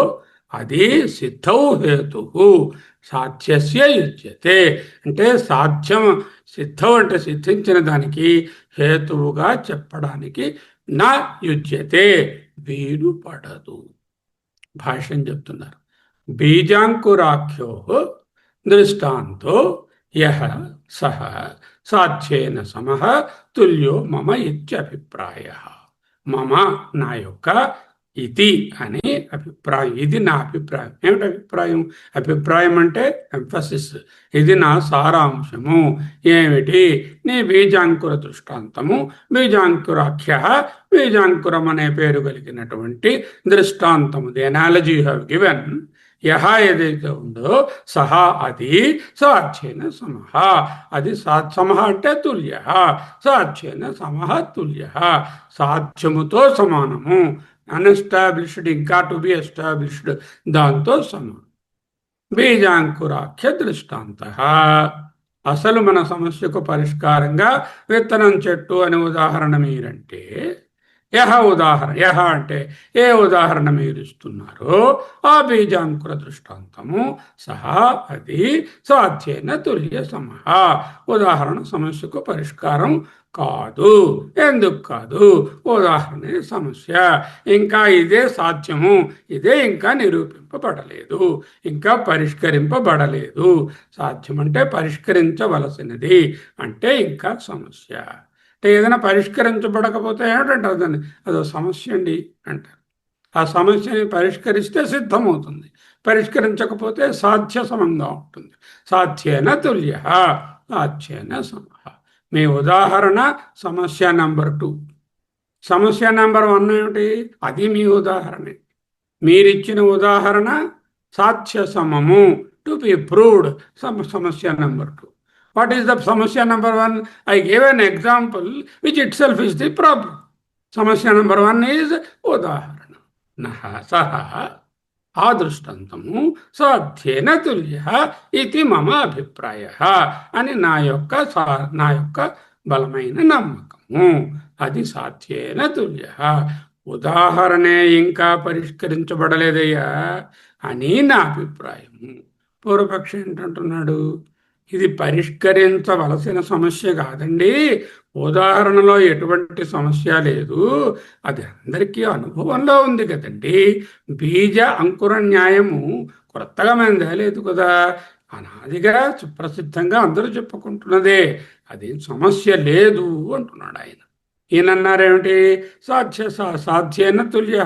అది సిద్ధౌ హేతు సాధ్యస్య యుజ్యతే. అంటే సాధ్యం, సిద్ధం అంటే సిద్ధించిన దానికి హేతువుగా చెప్పడానికి నా యుజ్యతే, వీలు పడదు. భాష్యం చెప్తున్నారు. బీజాంకురాఖ్యో దృష్టాంతో యహ సహ సాధ్యేన సమః తుల్యో మమ ఇత్యభిప్రాయ. మమ నా యొక్క, ఇది అని అభిప్రాయం, ఇది నా అభిప్రాయం. ఏమిటి అభిప్రాయం? అభిప్రాయం అంటే ఎంఫసిస్, ఇది నా సారాంశము. ఏమిటి? నీ బీజాంకుర దృష్టాంతము, బీజాంకురాఖ్య, బీజాంకురం అనే పేరు కలిగినటువంటి దృష్టాంతము, the analogy you have given, యహ ఏదైతే ఉందో సహా అది సాధ్యేన సమః, అది సమః అంటే తుల్య, సాధ్యేన సమః తుల్య, సాధ్యముతో సమానము. అన్ఎస్టాబ్లిష్డ్ ఇంకా టు బి ఎస్టాబ్లిష్డ్ దాంతో సమానం. బీజాంకురాఖ్య దృష్టాంత. అసలు మన సమస్యకు పరిష్కారంగా విత్తనం చెట్టు అనే ఉదాహరణ మీరంటే, యహ ఉదాహరణ, యహ అంటే ఏ ఉదాహరణ మీరు ఇస్తున్నారో ఆ బీజాంకుర దృష్టాంతము సహా అది సాధ్యేన తుల్య సమః, ఉదాహరణ సమస్యకు పరిష్కారం కాదు. ఎందుకు కాదు? ఉదాహరణ సమస్య, ఇంకా ఇదే సాధ్యము, ఇదే ఇంకా నిరూపింపబడలేదు, ఇంకా పరిష్కరింపబడలేదు. సాధ్యం అంటే పరిష్కరించవలసినది, అంటే ఇంకా సమస్య. అంటే ఏదైనా పరిష్కరించబడకపోతే ఏమిటంటే అదని అదో సమస్య అండి అంటారు. ఆ సమస్యని పరిష్కరిస్తే సిద్ధమవుతుంది, పరిష్కరించకపోతే సాధ్య సమంగా ఉంటుంది. సాధ్యేన తుల్య, సాధ్యేన సమః. మీ ఉదాహరణ సమస్య నెంబర్ 2. సమస్య నెంబర్ 1 ఏమిటి? అది మీ ఉదాహరణే. మీరిచ్చిన ఉదాహరణ సాధ్య సమము, టు బి ప్రూవ్డ్. సమస్య నెంబర్ 2. What is the సమస్య number 1? I gave an example which itself is the problem. సమస్య నెంబర్ 1 is ఉదాహరణ. నహ సహ ఆ దృష్టాంతము సాధ్యేన తుల్య ఇది మమ అభిప్రాయ అని నా యొక్క బలమైన నమ్మకము. అది సాధ్యేన తుల్య. ఉదాహరణే ఇంకా పరిష్కరించబడలేదయ్యా అని నా అభిప్రాయము. పూర్వపక్షి ఏంటంటున్నాడు? ఇది పరిష్కరించవలసిన సమస్య కాదండి, ఉదాహరణలో ఎటువంటి సమస్య లేదు, అది అందరికీ అనుభవంలో ఉంది కదండి. బీజ అంకుర న్యాయము కొత్తగా మనదే లేదు కదా, అనాదిగా సుప్రసిద్ధంగా అందరూ చెప్పుకుంటున్నదే. అది సమస్య లేదు అంటున్నాడు ఆయన. ఈయనన్నారేమిటి? సాధ్యేన తుల్య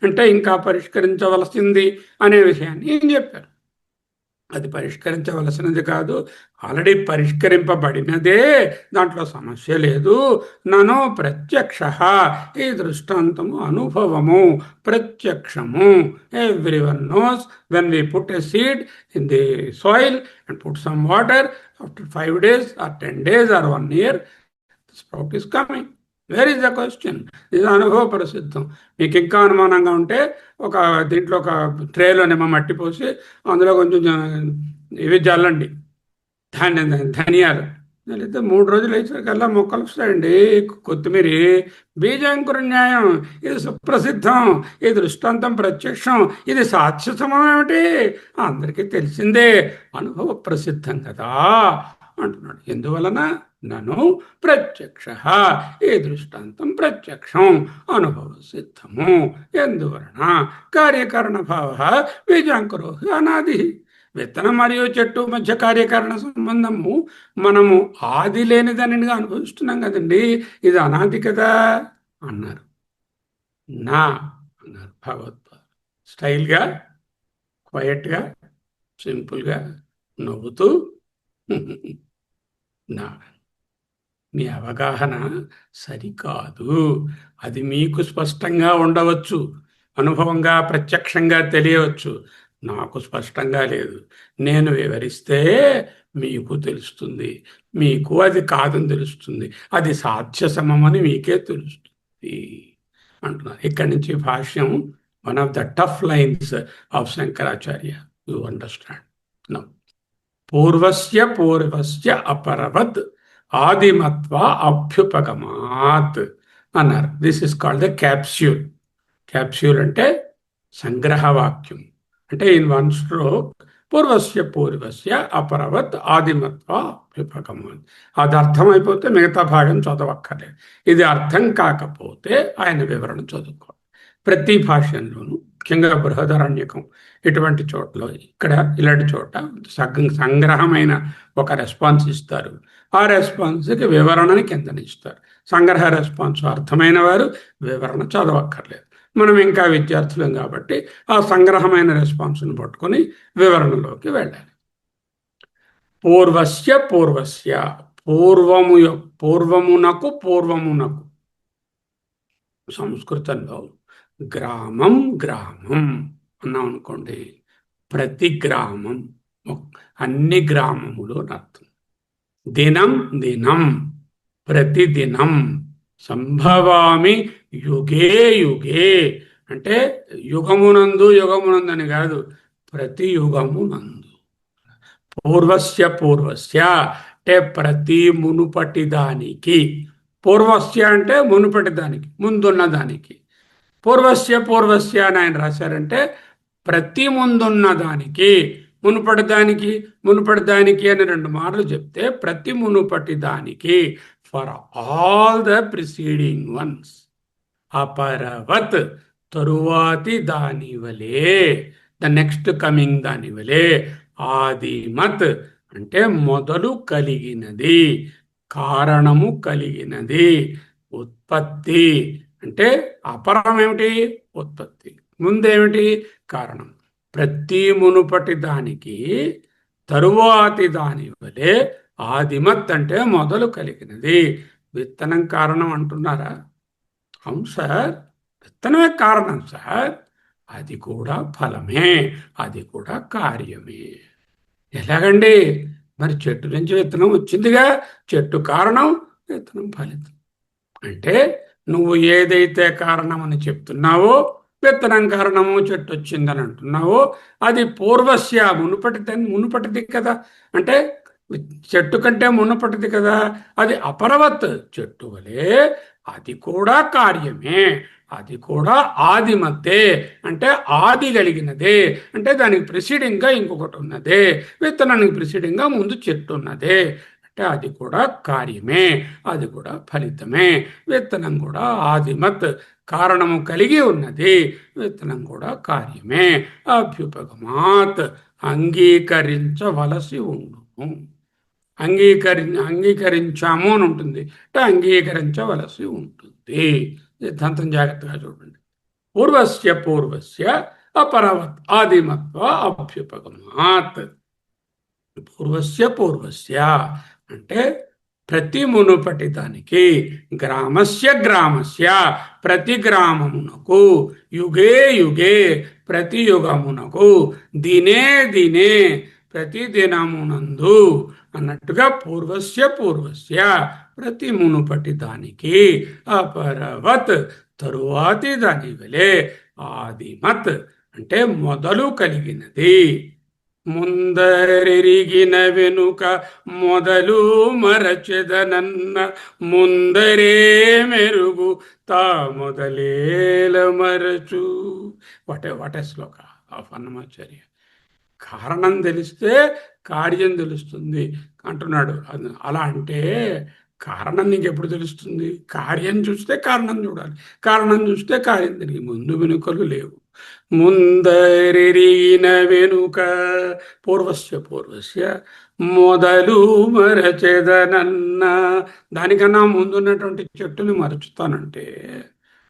అంటే ఇంకా పరిష్కరించవలసింది అనే విషయాన్ని ఏం చెప్పారు. అది పరిష్కరించవలసినది కాదు, ఆల్రెడీ పరిష్కరింపబడినదే, దాంట్లో సమస్య లేదు. నను ప్రత్యక్ష, ఈ దృష్టాంతము అనుభవము, ప్రత్యక్షము. Everyone knows when we put a seed in the soil and put some water, after 5 days or 10 days or 1 year the sprout is coming. Where is the question? ఇది అనుభవ ప్రసిద్ధం. మీకు ఇంకా అనుమానంగా ఉంటే ఒక దీంట్లో ఒక ట్రేలోనేమో మట్టి పోసి అందులో కొంచెం ఇవి జల్లండి, ధనియాలు, లేదా 3 రోజులు వేసరికల్లా మొక్కలు వస్తాయండి. కొత్తిమీర. బీజాంకుర న్యాయం ఇది సుప్రసిద్ధం, ఈ దృష్టాంతం ప్రత్యక్షం, ఇది సాధ్యసమం ఏమిటి అందరికీ తెలిసిందే, అనుభవ ప్రసిద్ధం కదా అంటున్నాడు. ఎందువలన? నను ప్రత్యక్ష, ఈ దృష్టాంతం ప్రత్యక్షం, అనుభవ సిద్ధము. ఎందువలన? కార్యకరణ భావ బీజాంకురో అనాది. విత్తనం మరియు చెట్టు మధ్య కార్యకారణ సంబంధము మనము ఆది లేనిదానిగా అనుభవిస్తున్నాం కదండి, ఇది అనాది కదా అన్నారు. నా అన్నారు భగవద్పాద. స్టైల్గా, క్వయట్గా, సింపుల్గా నవ్వుతూ నా. మీ అవగాహన సరికాదు. అది మీకు స్పష్టంగా ఉండవచ్చు, అనుభవంగా ప్రత్యక్షంగా తెలియవచ్చు, నాకు స్పష్టంగా లేదు. నేను వివరిస్తే మీకు తెలుస్తుంది, మీకు అది కాదని తెలుస్తుంది, అది సాధ్య సమమని మీకే తెలుస్తుంది అంటున్నారు. ఇక్కడి నుంచి భాష్యం, one of the tough lines of Shankaracharya. You understand now. పూర్వస్య అపరవద్ ఆదిమత్వ అభ్యుపగమాత్ అన్నారు. This is called the capsule. Capsule అంటే సంగ్రహవాక్యం. అంటే ఇన్ వన్ స్ట్రోక్ పూర్వస్య పూర్వస్య అపరవత్ ఆదిమత్వ విభగము. అది అర్థమైపోతే మిగతా భాగం చదవక్కర్లేదు. ఇది అర్థం కాకపోతే ఆయన వివరణ చదువుకోవాలి. ప్రతి భాషల్లోనూ, ముఖ్యంగా బృహదారణ్యకం ఇటువంటి చోట్ల, ఇక్కడ ఇలాంటి చోట సంగ్రహమైన ఒక రెస్పాన్స్ ఇస్తారు. ఆ రెస్పాన్స్కి వివరణని కిందనిస్తారు. సంగ్రహ రెస్పాన్స్ అర్థమైన వారు వివరణ చదవక్కర్లేదు. మనం ఇంకా విద్యార్థులం కాబట్టి ఆ సంగ్రహమైన రెస్పాన్స్ను పట్టుకొని వివరణలోకి వెళ్ళాలి. పూర్వస్య పూర్వస్య, పూర్వము పూర్వమునకు పూర్వమునకు. సంస్కృతంలో గ్రామం గ్రామం అన్నాం అనుకోండి, ప్రతి గ్రామం, అన్ని గ్రామములు అర్థం. దినం దినం, ప్రతిదినం. సంభవామి యుగే యుగే అంటే యుగమునందు యుగమునందు అని కాదు, ప్రతి యుగమునందు. పూర్వస్య పూర్వస్య అంటే ప్రతి మునుపటి దానికి. పూర్వస్య అంటే మునుపటి దానికి, ముందున్న దానికి. పూర్వస్య పూర్వస్య అని ఆయన రాశారంటే ప్రతి ముందున్న దానికి. మునుపటి దానికి, మునుపటి దానికి అని 2 మార్లు చెప్తే ప్రతి మునుపటి దానికి. For all the preceding ones. అపరవత్ తరువాతి దాని వలే, ద నెక్స్ట్ కమింగ్ దాని వలే. ఆదిమత్ అంటే మొదలు కలిగినది, కారణము కలిగినది. ఉత్పత్తి అంటే అపరం ఏమిటి? ఉత్పత్తి. ముందేమిటి? కారణం. ప్రతి మునుపటి దానికి తరువాతి దాని వలె ఆదిమత్ అంటే మొదలు కలిగినది. విత్తనం కారణం అంటున్నారా? అవును సార్, విత్తనమే కారణం సార్. అది కూడా ఫలమే, అది కూడా కార్యమే. ఎలాగండి? మరి చెట్టు నుంచి విత్తనం వచ్చిందిగా, చెట్టు కారణం, విత్తనం ఫలితం. అంటే నువ్వు ఏదైతే కారణం అని చెప్తున్నావో, విత్తనం కారణము చెట్టు వచ్చిందని అంటున్నావో, అది పూర్వస్య మునుపటిది కదా. అంటే చెట్టు కంటే మునుపటిది కదా. అది అపరవత్ చెట్టు వలె అది కూడా కార్యమే, అది కూడా ఆదిమత్తే. అంటే ఆది కలిగినదే. అంటే దానికి ప్రిసీడింగ్గా ఇంకొకటి ఉన్నదే, విత్తనానికి ప్రిసీడింగ్గా ముందు చెట్టు ఉన్నదే. అంటే అది కూడా కార్యమే, అది కూడా ఫలితమే. విత్తనం కూడా ఆదిమత్, కారణము కలిగి ఉన్నది. విత్తనం కూడా కార్యమే. అభ్యుపగమాత్ అంగీకరించవలసి ఉండును. అంగీకరించాము అని ఉంటుంది, అంటే అంగీకరించవలసి ఉంటుంది. సిద్ధాంతం జాగ్రత్తగా చూడండి. పూర్వస్య పూర్వస్య అపరవత్ ఆదిమత్వ అభ్యుపగమాత్. పూర్వస్య పూర్వస్య అంటే ప్రతి మునుపటి దానికి. గ్రామస్య గ్రామస్య ప్రతి గ్రామమునకు. యుగే యుగే ప్రతి యుగమునకు. దినే దినే ప్రతి దినమునందు అన్నట్టుగా పూర్వస్య పూర్వస్య ప్రతి మునుపటి దానికి. అపరవత్ తరువాతి దాని వలె. ఆదిమత్ అంటే మొదలు కలిగినది. ముందరెరిగిన వెనుక మొదలు మరచెదనన్న ముందరే మెరుగు తా మొదలేల మరచు. What a shloka of Annamacharya. కారణం తెలిస్తే కార్యం తెలుస్తుంది అంటున్నాడు. అలా అంటే కారణం నీకు ఎప్పుడు తెలుస్తుంది? కార్యం చూస్తే కారణం చూడాలి, కారణం చూస్తే కార్యం తెలియదు. ముందు వెనుకలు లేవు. ముందరెరిగిన వెనుక పూర్వస్య పూర్వస్య మొదలు మరచెదనన్న, దానికన్నా ముందున్నటువంటి చెట్టుని మరచుతానంటే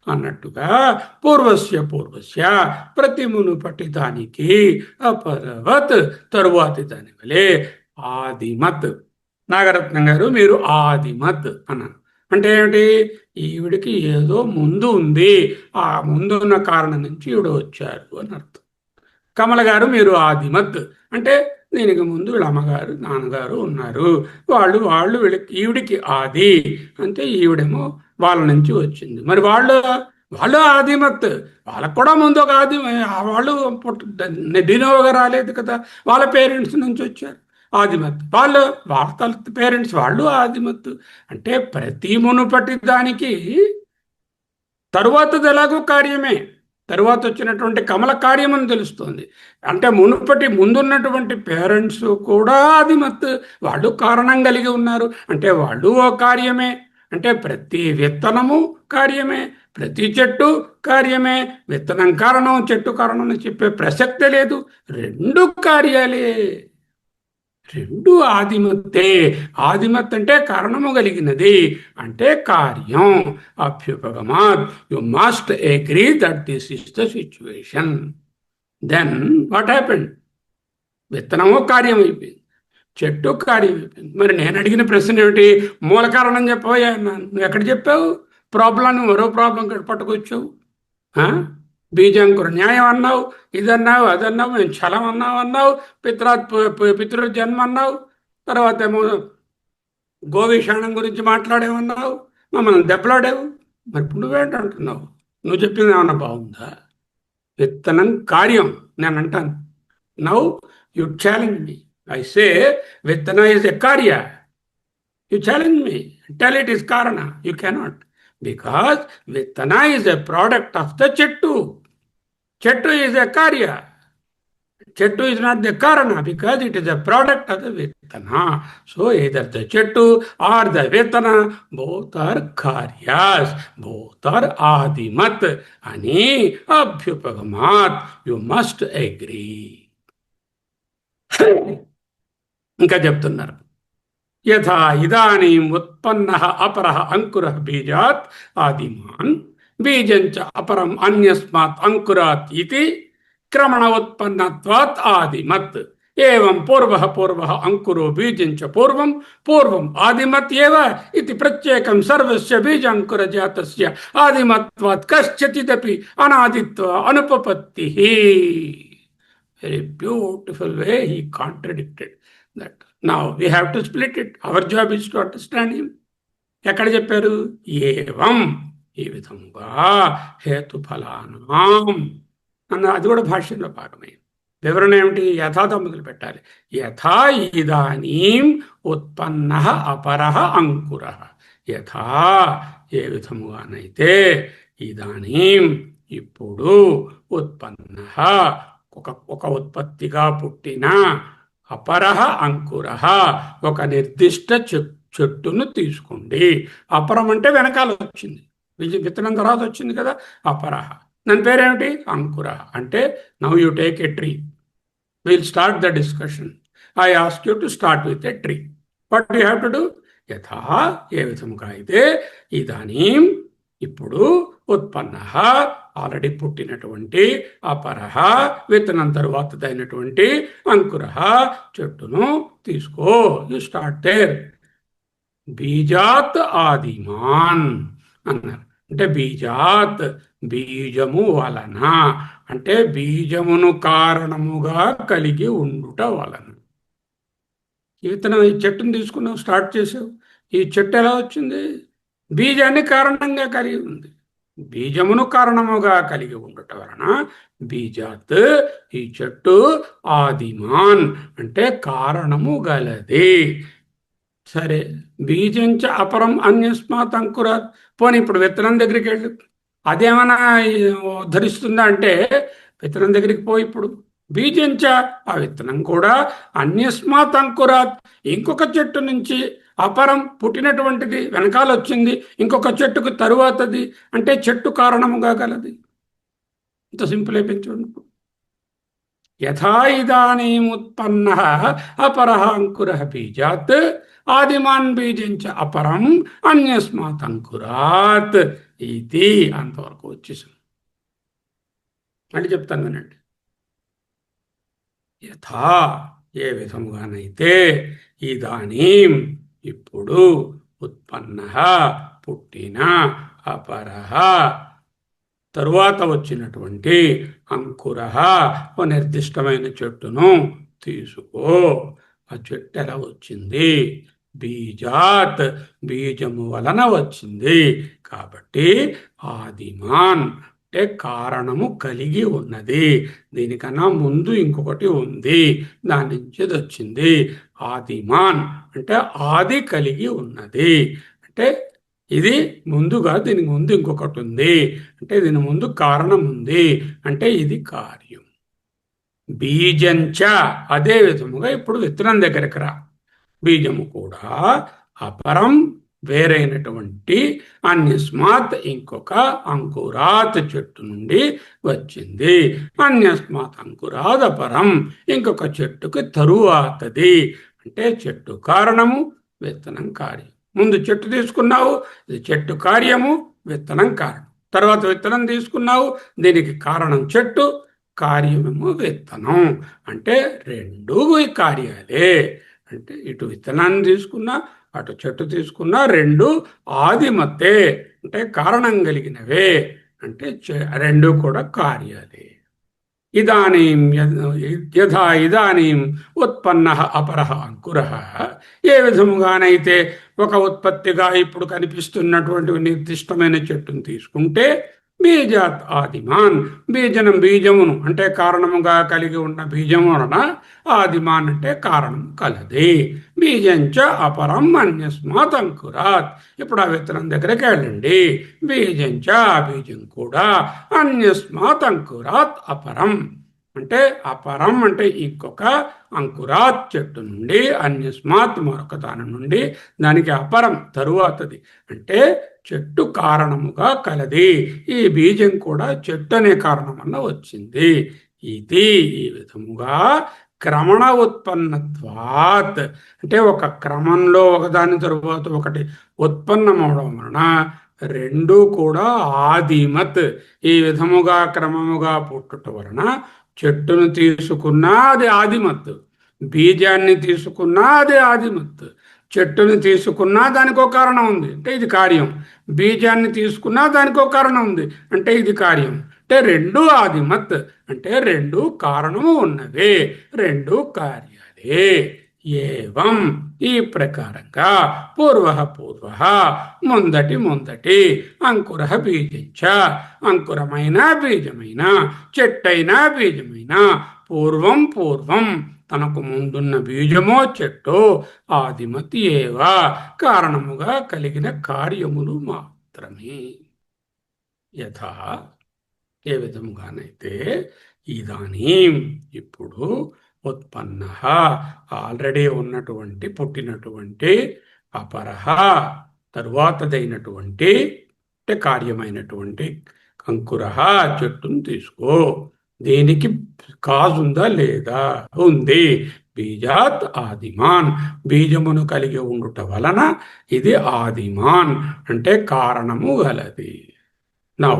అన్నట్టుగా పూర్వస్య పూర్వస్య ప్రతి మునుపటి దానికి. అపరవత్ తరువాతి దాని వలె. ఆదిమత్. నాగరత్నం గారు మీరు ఆదిమత్ అన్నాను అంటే ఏమిటి? ఈవిడికి ఏదో ముందు ఉంది, ఆ ముందు ఉన్న కారణం నుంచి ఈవిడ వచ్చారు అని అర్థం. కమల గారు మీరు ఆదిమత్ అంటే దీనికి ముందు వీళ్ళ అమ్మగారు నాన్నగారు ఉన్నారు, వాళ్ళు వీళ్ళకి, ఈవిడికి ఆది అంటే ఈవిడేమో వాళ్ళ నుంచి వచ్చింది. మరి వాళ్ళు ఆదిమత్, వాళ్ళకు కూడా ముందు ఒక ఆది, వాళ్ళు డినోగా రాలేదు కదా, వాళ్ళ పేరెంట్స్ నుంచి వచ్చారు ఆదిమత్. వాళ్ళ పేరెంట్స్ వాళ్ళు ఆదిమత్. అంటే ప్రతి మునుపటి దానికి తరువాతది ఎలాగో కార్యమే. తరువాత వచ్చినటువంటి కమల కార్యం అని తెలుస్తుంది. అంటే ముందున్నటువంటి పేరెంట్స్ కూడా ఆదిమత్, వాళ్ళు కారణం కలిగి ఉన్నారు. అంటే వాళ్ళు ఓ కార్యమే. అంటే ప్రతి విత్తనము కార్యమే, ప్రతి చెట్టు కార్యమే. విత్తనం కారణం, చెట్టు కారణం అని చెప్పే ప్రసక్తే లేదు. రెండు కార్యాలే, రెండు ఆదిమత్తే. ఆదిమత్ అంటే కారణము కలిగినది, అంటే కార్యం. అభ్యుపగమాత్, you must agree that this is the situation. Then what happened? విత్తనము కార్యం అయిపోయింది, చెట్టు కార్యం అయిపోయింది. మరి నేను అడిగిన ప్రశ్న ఏమిటి? మూల కారణం చెప్పబోయా అన్నాను. నువ్వు ఎక్కడ చెప్పావు? ప్రాబ్లాన్ని మరో ప్రాబ్లం పట్టుకొచ్చావు. బీజాంకుర న్యాయం అన్నావు, ఇదన్నావు, అదన్నావు, మేము ఛలం అన్నావు, పితృ జన్మ అన్నావు, తర్వాత ఏమో గోవిషాణం గురించి మాట్లాడేమన్నావు, మమ్మల్ని దెబ్బలాడావు. మరి ఇప్పుడు నువ్వేంటంటున్నావు? నువ్వు చెప్పింది ఏమన్నా బాగుందా? విత్తనం కార్యం నేను అంటాను. Now you challenge me. I say విత్తనం ఈజ్ ఎ కార్య. You challenge me, tell it is కారణ. You cannot, because Vittana is a product of the Chettu. Chettu is a Karya. Chettu is not the Karana because it is a product of the Vittana. So either the Chettu or the Vittana, both are Karyas, both are Adimat. Ani Abhyupagamat. You must agree. ఇంకా చెప్తున్నారు. యథా ఇదానీం ఉత్పన్నః అపరః అంకురః బీజాత్ ఆదిమాన్ బీజంచ అపరం అన్యస్మాత్ అంకురాత్ ఇతి క్రమణ ఉత్పన్నత్వాత్ ఆదిమత్. ఏవం పూర్వః అంకురో బీజంచ పూర్వం ఆదిమత్ ఏవ ఇతి ప్రత్యేకం సర్వస్య బీజాంకురజాతస్య ఆదిమత్వాత్ కశ్చిదపి అనాదిత్వ అనుపపత్తిః. Very beautiful way he contradicted that. Now we have to split it. Our job is to understand him. ఎక్కడ చెప్పారు? ఏవం, ఈ విధంగా హేతుఫలానాం అన్న, అది కూడా భాష్యంలో భాగమే. వివరణ ఏమిటి? యథాతో మొదలు పెట్టాలి. యథా ఇదానీం ఉత్పన్నః అపరః అంకురః. యథా, ఏ విధముగానైతే, ఇదానీం ఇప్పుడు, ఉత్పన్నః ఒక ఉత్పత్తిగా పుట్టిన, అపరః అంకురః ఒక నిర్దిష్ట చెట్టును తీసుకోండి. అపరం అంటే వెనకాల వచ్చింది, విత్తనం తర్వాత వచ్చింది కదా, అపరః. దాని పేరేమిటి? అంకురః. అంటే now you take a tree, will start the discussion. I ask you to start with a tree. What you have to do? యథా, ఏ విధముగా అయితే, ఇదానీం ఇప్పుడు, ఉత్పన్నః ఆల్రెడీ పుట్టినటువంటి, అపరః విత్తనం తరువాతదైనటువంటి, అంకురః చెట్టును తీసుకో. You start there. బీజాత్ ఆదిమాన్ అన్నారు. అంటే బీజాత్, బీజము వలన, అంటే బీజమును కారణముగా కలిగి ఉండుట వలన. ఈ విత్తనం, ఈ చెట్టును తీసుకున్నావు, స్టార్ట్ చేసావు. ఈ చెట్టు ఎలా వచ్చింది? బీజాన్ని కారణంగా కలిగి ఉంది. బీజమును కారణముగా కలిగి ఉండటం వలన బీజాత్, ఈ చెట్టు, ఆదిమాన్ అంటే కారణము గలది. సరే, బీజంచ అపరం అన్యస్మాత్ అంకురాత్. పోనీ ఇప్పుడు విత్తనం దగ్గరికి వెళ్ళు, అదేమైనా ధరిస్తుందా అంటే, విత్తనం దగ్గరికి పోయి ఇప్పుడు బీజంచ, ఆ విత్తనం కూడా, అన్యస్మాత్ అంకురాత్ ఇంకొక చెట్టు నుంచి, అపరం పుట్టినటువంటిది, వెనకాల వచ్చింది, ఇంకొక చెట్టుకు తరువాతది, అంటే చెట్టు కారణముగా గలది. ఇంత సింపుల్ అయిపోయింది. యథా ఇదానీం ఉత్పన్నః అపరః అంకురః బీజాత్ ఆదిమాన్ బీజంచ అపరం అన్యస్మాత్ అంకురాత్ ఇది. అంతవరకు వచ్చేసాం. మళ్ళీ చెప్తాను వినండి. యథా, ఏ విధముగానైతే, ఇదానీం ఇప్పుడు, ఉత్పన్నః పుట్టిన, అపరః తరువాత వచ్చినటువంటి, అంకురః ఒక నిర్దిష్టమైన చెట్టును తీసుకో. ఆ చెట్టు ఎలా వచ్చింది? బీజాత్, బీజము వలన వచ్చింది. కాబట్టి ఆదిమాన్ అంటే కారణము కలిగి ఉన్నది. దీనికన్నా ముందు ఇంకొకటి ఉంది, దాని నుంచి వచ్చింది. ఆదిమాన్ అంటే ఆది కలిగి ఉన్నది. అంటే ఇది ముందుగా దీనికి ముందు ఇంకొకటి ఉంది అంటే దీని ముందు కారణం ఉంది అంటే ఇది కార్యం. బీజంచ అదే విధముగా ఇప్పుడు విత్తనం దగ్గరికి రా. బీజము కూడా అపరం వేరైనటువంటి అన్యస్మాత్ ఇంకొక అంకురాత్ చెట్టు నుండి వచ్చింది. అన్యస్మాత్ అంకురాత్ అపరం ఇంకొక చెట్టుకి తరువాతది. అంటే చెట్టు కారణము, విత్తనం కార్యం. ముందు చెట్టు తీసుకున్నావు, ఇది చెట్టు కార్యము, విత్తనం కారణం. తర్వాత విత్తనం తీసుకున్నావు, దీనికి కారణం చెట్టు, కార్యమేమో విత్తనం. అంటే రెండు కార్యాలే. అంటే ఇటు విత్తనాన్ని తీసుకున్నా, అటు చెట్టు తీసుకున్నా రెండు ఆదిమత్తే అంటే కారణం కలిగినవే. అంటే రెండు కూడా కార్యాలే. ఇదానీం యథా ఇదానీం ఉత్పన్న అపర అంకుర. ఏ విధముగానైతే ఒక ఉత్పత్తిగా ఇప్పుడు కనిపిస్తున్నటువంటి నిర్దిష్టమైన చెట్టును తీసుకుంటే బీజాత్ ఆదిమాన్ బీజమును అంటే కారణముగా కలిగి ఉన్న బీజము వలన ఆదిమాన్ అంటే కారణం కలది. బీజంచ అపరం అన్యస్మాత్ అంకురాత్. ఇప్పుడు ఆ విత్తనం దగ్గరికి వెళ్ళండి. బీజంచ బీజం కూడా అన్యస్మాత్ అంకురాత్ అపరం అంటే అపరం అంటే ఇంకొక అంకురాత్ చెట్టు నుండి, అన్యస్మాత్ మరొక దాని నుండి, దానికి అపరం తరువాతది అంటే చెట్టు కారణముగా కలది. ఈ బీజం కూడా చెట్టు అనే కారణం వల్ల వచ్చింది. ఇది ఈ విధముగా క్రమణ ఉత్పన్నత్వాత్ అంటే ఒక క్రమంలో ఒకదాని తరువాత ఒకటి ఉత్పన్నమవడం వలన రెండు కూడా ఆదిమత్ ఈ విధముగా క్రమముగా పుట్టుట వలన చెట్టును తీసుకున్నా అది ఆదిమత్, బీజాన్ని తీసుకున్నా అది ఆదిమత్. చెట్టుని తీసుకున్నా దానికి ఒక కారణం ఉంది అంటే ఇది కార్యం, బీజాన్ని తీసుకున్నా దానికి ఒక కారణం ఉంది అంటే ఇది కార్యం. అంటే రెండు ఆదిమత్ అంటే రెండు కారణము ఉన్నవే, రెండు కార్యాలే. ఏవం ఈ ప్రకారంగా పూర్వ ముందటి అంకుర బీజంచ అంకురమైన బీజమైన చెట్టైన బీజమైన పూర్వం తనకు ముందున్న బీజమో చెట్టో ఆదిమతి ఏవా కారణముగా కలిగిన కార్యములు మాత్రమే. యథా ఏ విధముగానైతే ఇదానీం ఇప్పుడు ఉత్పన్న ఆల్రెడీ ఉన్నటువంటి పుట్టినటువంటి అపరహ తరువాతదైనటువంటి అంటే కార్యమైనటువంటి అంకురహ చెట్టును తీసుకో. దీనికి కాజ్ ఉందా లేదా? ఉంది. బీజాత్ ఆదిమాన్ బీజమును కలిగి ఉండుట వలన ఇది ఆదిమాన్ అంటే కారణము గలది. నౌ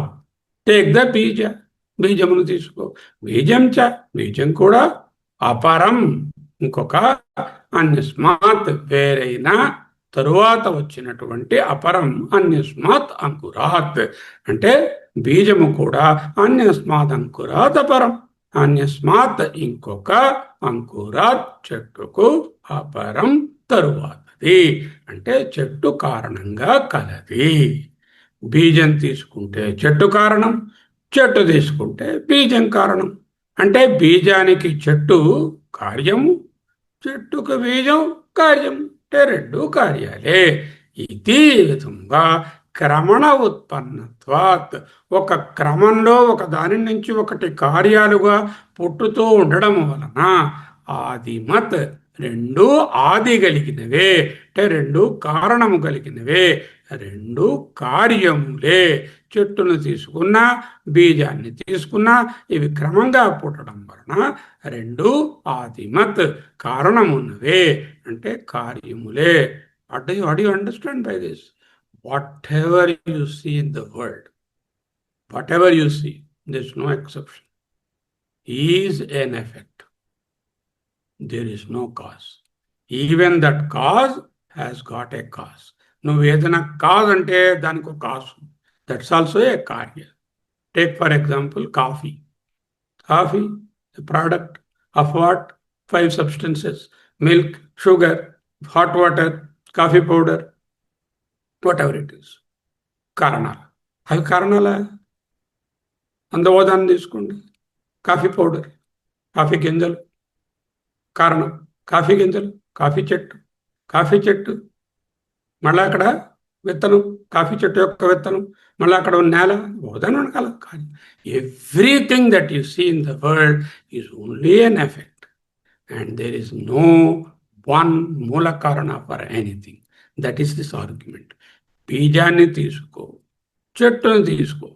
టేక్ ద బీజమును తీసుకో. బీజం కూడా అపరం ఇంకొక అన్యస్మాత్ వేరైన తరువాత వచ్చినటువంటి అపరం అన్యస్మాత్ అంకురాత్ అంటే బీజము కూడా అన్యస్మాత్ అంకురాత్ అపరం అన్యస్మాత్ ఇంకొక అంకురాత్ చెట్టుకు అపరం తరువాతది అంటే చెట్టు కారణంగా కలది. బీజం తీసుకుంటే చెట్టు కారణం, చెట్టు తీసుకుంటే బీజం కారణం. అంటే బీజానికి చెట్టు కార్యము, చెట్టుకు బీజం కార్యము అంటే రెండు కార్యాలే. ఇది విధంగా క్రమణ ఉత్పన్నత్వాత్ ఒక క్రమంలో ఒక దాని నుంచి ఒకటి కార్యాలుగా పుట్టుతూ ఉండడం వలన ఆదిమత్ రెండు ఆది కలిగినవే అంటే రెండు కారణము కలిగినవే, రెండు కార్యములే. చెట్టును తీసుకున్నా బీజాన్ని తీసుకున్నా ఇవి క్రమంగా పుట్టడం వలన రెండు ఆదిమత్ కారణమున్నవే అంటే కార్యములే. What do you understand by this? Whatever you see in the world, whatever you see, there's no exception, is an effect. There is no cause. Even that cause has got a cause. నువ్వు ఏదైనా cause అంటే దానికి ఒక cause, that's also a కార్య. Take for example coffee. Product of what? 5 substances: milk, sugar, hot water, coffee powder, what ever it is. కారణాలు. అవి కారణాలా? అందోదాన్ని తీసుకోండి. Coffee powder, coffee గింజలు కారణం, కాఫీ గింజలు, కాఫీ చెట్టు మళ్ళీ అక్కడ విత్తనం, కాఫీ చెట్టు యొక్క విత్తనం, మళ్ళీ అక్కడ ఉన్న నేల, ఒకదాని వెనకాల కానీ everything that you see in the world is only an effect and there is no one మూల కారణ for anything. That is this argument. బీజాన్ని తీసుకో, చెట్టును తీసుకో,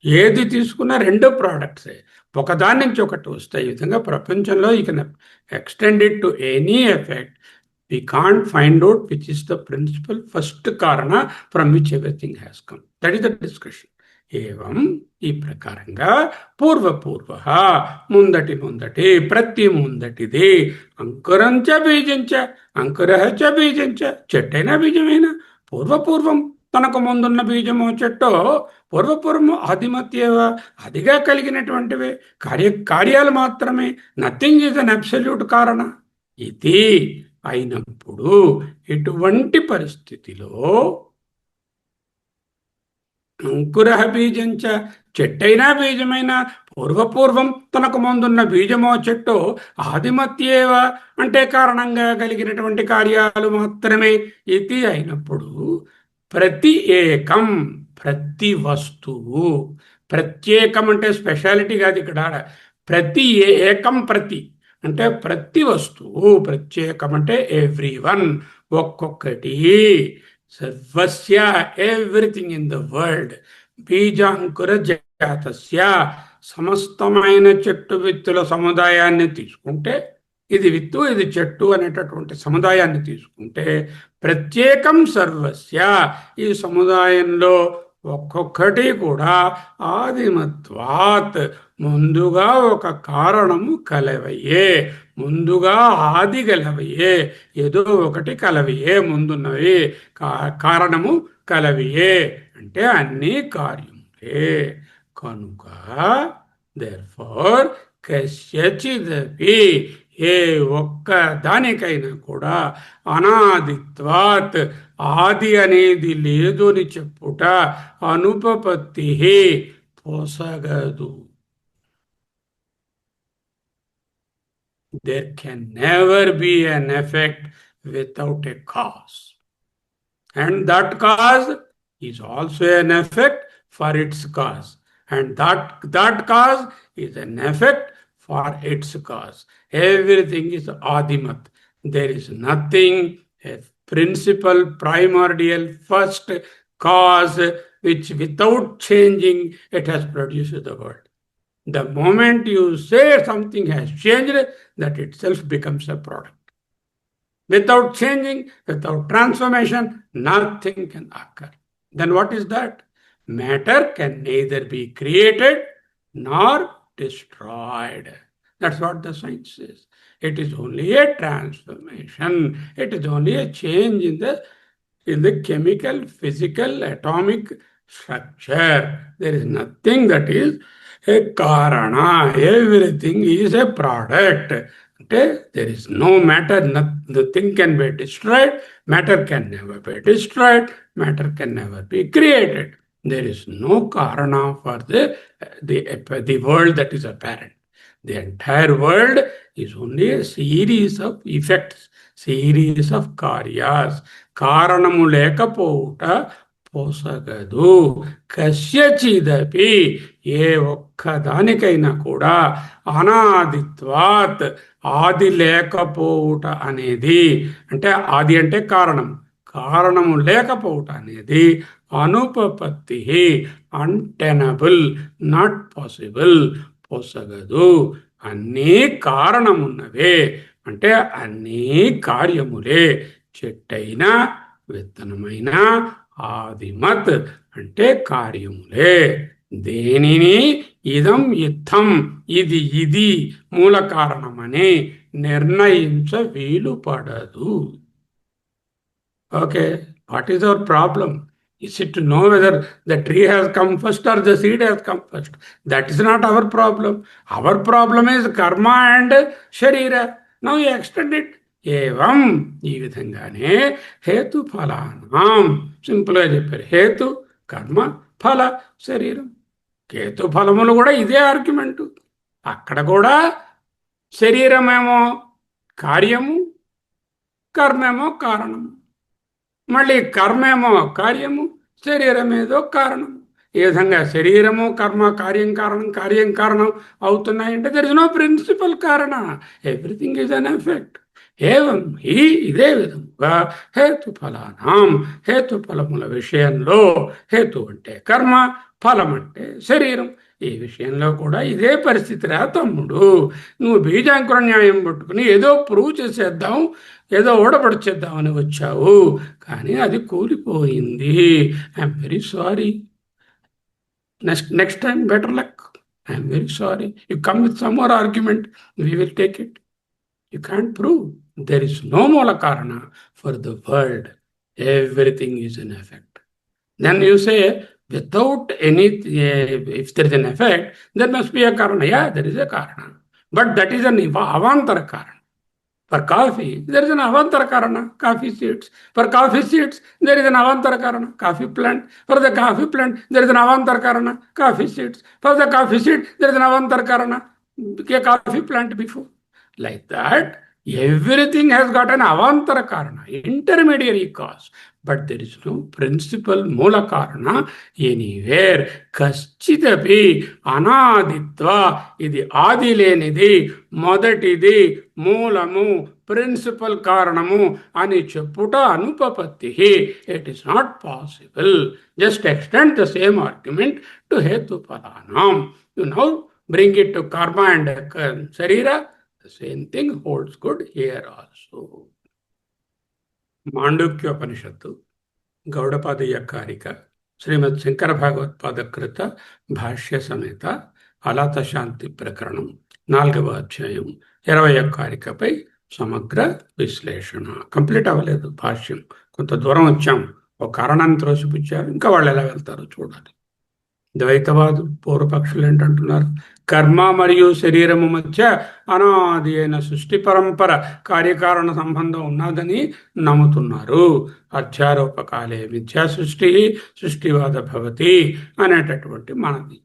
ఏది తీసుకున్నా రెండు ప్రోడక్ట్సే, ఒకదాని నుంచి ఒకటి వస్తాయి. ఈ విధంగా ప్రపంచంలో you can extend it to any effect. We can't find out which is the principal first కారణ from which everything has come. That is the discussion. ఏవం, ఈ ప్రకారంగా పూర్వపూర్వ, ముందటి ముందటి, ప్రతి ముందటిది, అంకురంచ బీజంచ, అంకుర చ బీజంచ, చెట్టైనా బీజమైనా, పూర్వపూర్వం తనకు ముందున్న బీజము చెట్టో, పూర్వపూర్వము ఆదిమత్యేవ, అదిగా కలిగినటువంటివే, కార్యాలు మాత్రమే. నథింగ్ ఈజ్ అన్ అబ్సల్యూట్ కారణ. ఇది అయినప్పుడు ఎటువంటి పరిస్థితిలో అంకుర బీజంచ, చెట్టైనా బీజమైనా, పూర్వపూర్వం తనకు ముందున్న బీజమో చెట్టో, ఆదిమత్యేవ అంటే కారణంగా కలిగినటువంటి కార్యాలు మాత్రమే. ఇది అయినప్పుడు ప్రతి ఏకం, ప్రతి వస్తువు, ప్రత్యేకం అంటే స్పెషాలిటీ కాదు ఇక్కడ. ప్రతి ఏకం, ప్రతి అంటే ప్రతి వస్తువు, ప్రత్యేకం అంటే ఎవ్రీ వన్, ఒక్కొక్కటి, సర్వస్య ఎవ్రీథింగ్ ఇన్ ద వరల్డ్, బీజాంకుర జాతస్య, సమస్తమైన చెట్టు విత్తుల సముదాయాన్ని తీసుకుంటే, ఇది విత్తు ఇది చెట్టు అనేటటువంటి సముదాయాన్ని తీసుకుంటే, ప్రత్యేకం సర్వస్య, ఈ సముదాయంలో ఒక్కొక్కటి కూడా ఆదిమత్వాత్, ముందుగా ఒక కారణము కలవయే, ముందుగా ఆది కలవయే, ఏదో ఒకటి కలవియే, ముందున్నవి కారణము కలవియే, అంటే అన్ని కార్యములే. కనుక దేర్ఫోర్ కస్యచిదపి, ఏ ఒక్క దానికైనా కూడా అనాదిత్వాత్, ఆది అనేది లేదు అని చెప్పుట, అనుపపత్తి పొసగదు. There can never be an effect without a cause. And that cause is also an effect for its cause. And that cause is an effect for its cause. Everything is Adimat. There is nothing, a principal, primordial, first cause, which without changing, it has produced the world. The moment you say something has changed, that itself becomes a product. Without changing, without transformation, nothing can occur. Then what is that? Matter can neither be created nor destroyed. That's what the science says. It is only a transformation. It is only a change in the chemical, physical, atomic structure. There is nothing that is a karana. Everything is a product. There is no matter, nothing can be destroyed, matter can never be destroyed, matter can never be created. There is no karana for the world that is apparent. The entire world is only a series of effects, series of karyas. Karanamu lekapouta పోసగదు. కస్యచిదపి, ఏ ఒక్కదానికైనా కూడా అనాదిత్వాత్, ఆది లేకపోవుట అనేది, అంటే ఆది అంటే కారణం, కారణము లేకపోవుట అనేది, అనుపపత్తి, untenable, not possible, పొసగదు. అన్నీ కారణమున్నవే, అంటే అన్నీ కార్యములే. చెట్టైనా విత్తనమైనా ఆదిమత్ అంటే కార్యములే. దేనిని ఇదం ఇత్థం, ఇది మూల కారణమని నిర్ణయించ వీలు పడదు. Okay, what is our problem? Is it to know whether the tree has come first or the seed has come first? That is not our problem. Our problem is karma and sharira. Now you extend it. ఏవం, ఈ విధంగానే హేతు ఫలానాం, సింపుల్గా చెప్పారు. హేతు, కర్మ, ఫల, శరీరం. హేతు ఫలములు కూడా ఇదే ఆర్గ్యుమెంటు. అక్కడ కూడా శరీరమేమో కార్యము, కర్మేమో కారణము. మళ్ళీ కర్మేమో కార్యము, శరీరమేదో కారణం. ఈ విధంగా శరీరము కర్మ కార్యం కారణం, కార్యం కారణం అవుతున్నాయంటే దర్ ఇస్ నో ప్రిన్సిపల్ కారణ, ఎవ్రీథింగ్ ఈజ్ అన్ ఎఫెక్ట్. ఏవం ఇదే విధముగా హేతుఫలానాం, హేతుఫలముల విషయంలో, హేతు అంటే కర్మ, ఫలం అంటే శరీరం, ఈ విషయంలో కూడా ఇదే పరిస్థితిరా తమ్ముడు. నువ్వు బీజాంకుర న్యాయం పట్టుకుని ఏదో ప్రూవ్ చేసేద్దాం, ఏదో ఓడబడిచేద్దామని వచ్చావు, కానీ అది కూలిపోయింది. I'm very sorry. Next time better luck. I'm very sorry. You come with some more argument, we will take it. You can't prove. There is no moola karana for the world. Everything is an effect. Then you say, without any, if there is an effect, there must be a karana. Yeah, there is a karana. But that is an avantara karana. For coffee, there is an avantara karana, coffee seeds. For coffee seeds, there is an avantara karana, coffee plant. For the coffee plant, there is an avantara karana, coffee seeds. For the coffee seed, there is an avantara karana, a coffee plant before. Like that, everything has got an avantara karana, intermediary cause, but there is no principal moola karana anywhere. Kaschitapi anaditva, ఇది ఆది లేనిది, మొదటిది, మూలము, principal కారణము అని చెప్పుట అనుపపత్తి. It is not possible. Just extend the same argument to హేతుఫలానాం. You now bring it to karma and sharira. The same thing holds good here also. మాండూక్యోపనిషత్తు గౌడపాదీయ కారిక శ్రీమద్ శంకర భగవత్పాదకృత భాష్య సమేత అలాత శాంతి ప్రకరణం 4వ అధ్యాయం 21వ కారికపై సమగ్ర విశ్లేషణ. కంప్లీట్ అవ్వలేదు భాష్యం, కొంత దూరం వచ్చాం. ఒక కారణాన్ని త్రోసిపుచ్చారు, ఇంకా వాళ్ళు ఎలా వెళ్తారో చూడాలి. ద్వైతవాదు పూర్వపక్షులు ఏంటంటున్నారు? కర్మ మరియు శరీరము మధ్య అనాది అయిన సృష్టి పరంపర కార్యకారణ సంబంధం ఉన్నదని నమ్ముతున్నారు. అధ్యారోపకాలే మిథ్యా సృష్టి, సృష్టివాద భవతి అనేటటువంటి మనది.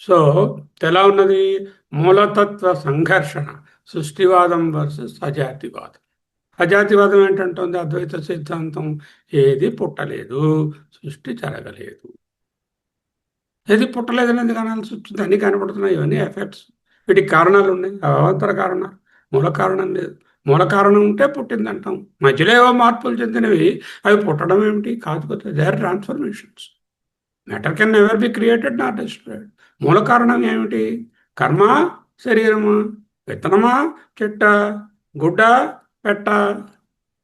సో ఎలా ఉన్నది? మూలతత్వ సంఘర్షణ, సృష్టివాదం వర్సెస్ అజాతివాదం. అజాతివాదం ఏంటంటుంది? అద్వైత సిద్ధాంతం ఏది పుట్టలేదు, సృష్టి జరగలేదు. ఏది పుట్టలేదనేది కానాల్సి వచ్చింది, అన్నీ కనపడుతున్నాయి. ఇవన్నీ ఎఫెక్ట్స్, వీటికి కారణాలు ఉన్నాయి, అవాంతర కారణాలు. మూల కారణం లేదు. మూల కారణం ఉంటే పుట్టింది అంటాం. మధ్యలో ఏవో మార్పులు చెందినవి, అవి పుట్టడం ఏమిటి? కాదు కదా, they are transformations. Matter can never be created not destroyed. మూల కారణం ఏమిటి? కర్మ, శరీరమా, విత్తనమా, చెట్ట, గుడ్డ, పెట్ట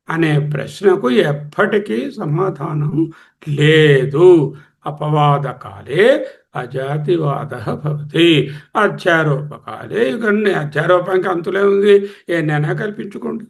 అనే ప్రశ్నకు ఎప్పటికీ సమాధానం లేదు. అపవాదకాలే అజాతివాద భవతి, అధ్యారోపకాలే యుగన్ని. అధ్యారోపానికి అంతులే ఉంది, ఏనైనా కల్పించుకోండి.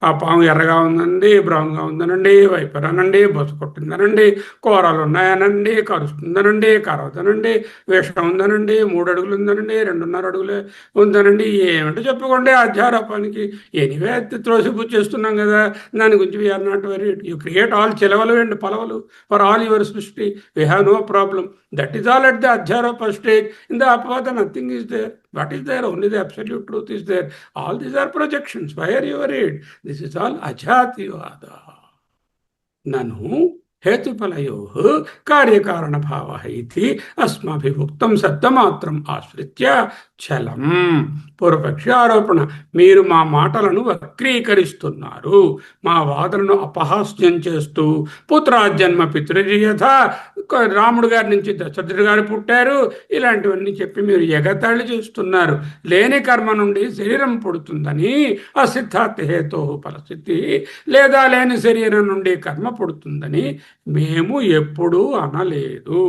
ఆ పాము ఎర్రగా ఉందండి, బ్రౌన్గా ఉందనండి, వైపర్ అనండి, బొస కొట్టిందనండి, కూరలు ఉన్నాయనండి, కరుస్తుందనండి, కరవదనండి, విషం ఉందనండి, 3 అడుగులు ఉందనండి, 2.5 అడుగులు ఉందనండి, ఏమిటో చెప్పుకోండి. అధ్యారోపానికి ఎనివే త్రోసిపుచ్చేస్తున్నాం కదా, దాని గురించి we are not very. You create all చిలవలు అండ్ పలవలు ఫర్ ఆల్ యువర్ సృష్టి. We have no problem. That is all at the Adhyaropa stage. In the Apavada, nothing is there. What is there? Only the absolute truth is there. All these are projections. Why are you worried? This is all Ajativada. Nanu हेतुफलयोः कार्यकारणभावः इति अस्माभिः उक्तं శబ్దమాత్రం ఆశ్రిత్య చలం. పూర్వపక్ష ఆరోపణ, మీరు మా మాటలను వక్రీకరిస్తున్నారు, మా వాదనను అపహాస్యం చేస్తూ పుత్రాజన్మ పితృయథ, రాముడు గారి నుంచి దశరథుడు గారు పుట్టారు, ఇలాంటివన్నీ చెప్పి మీరు ఎగతాళి చేస్తున్నారు. లేని కర్మ నుండి శరీరం పుడుతుందని, అసిద్ధార్థ హేతో ఫలసిద్ధి, లేదా లేని శరీరం నుండి కర్మ పుడుతుందని మేము ఎప్పుడూ అనలేదు.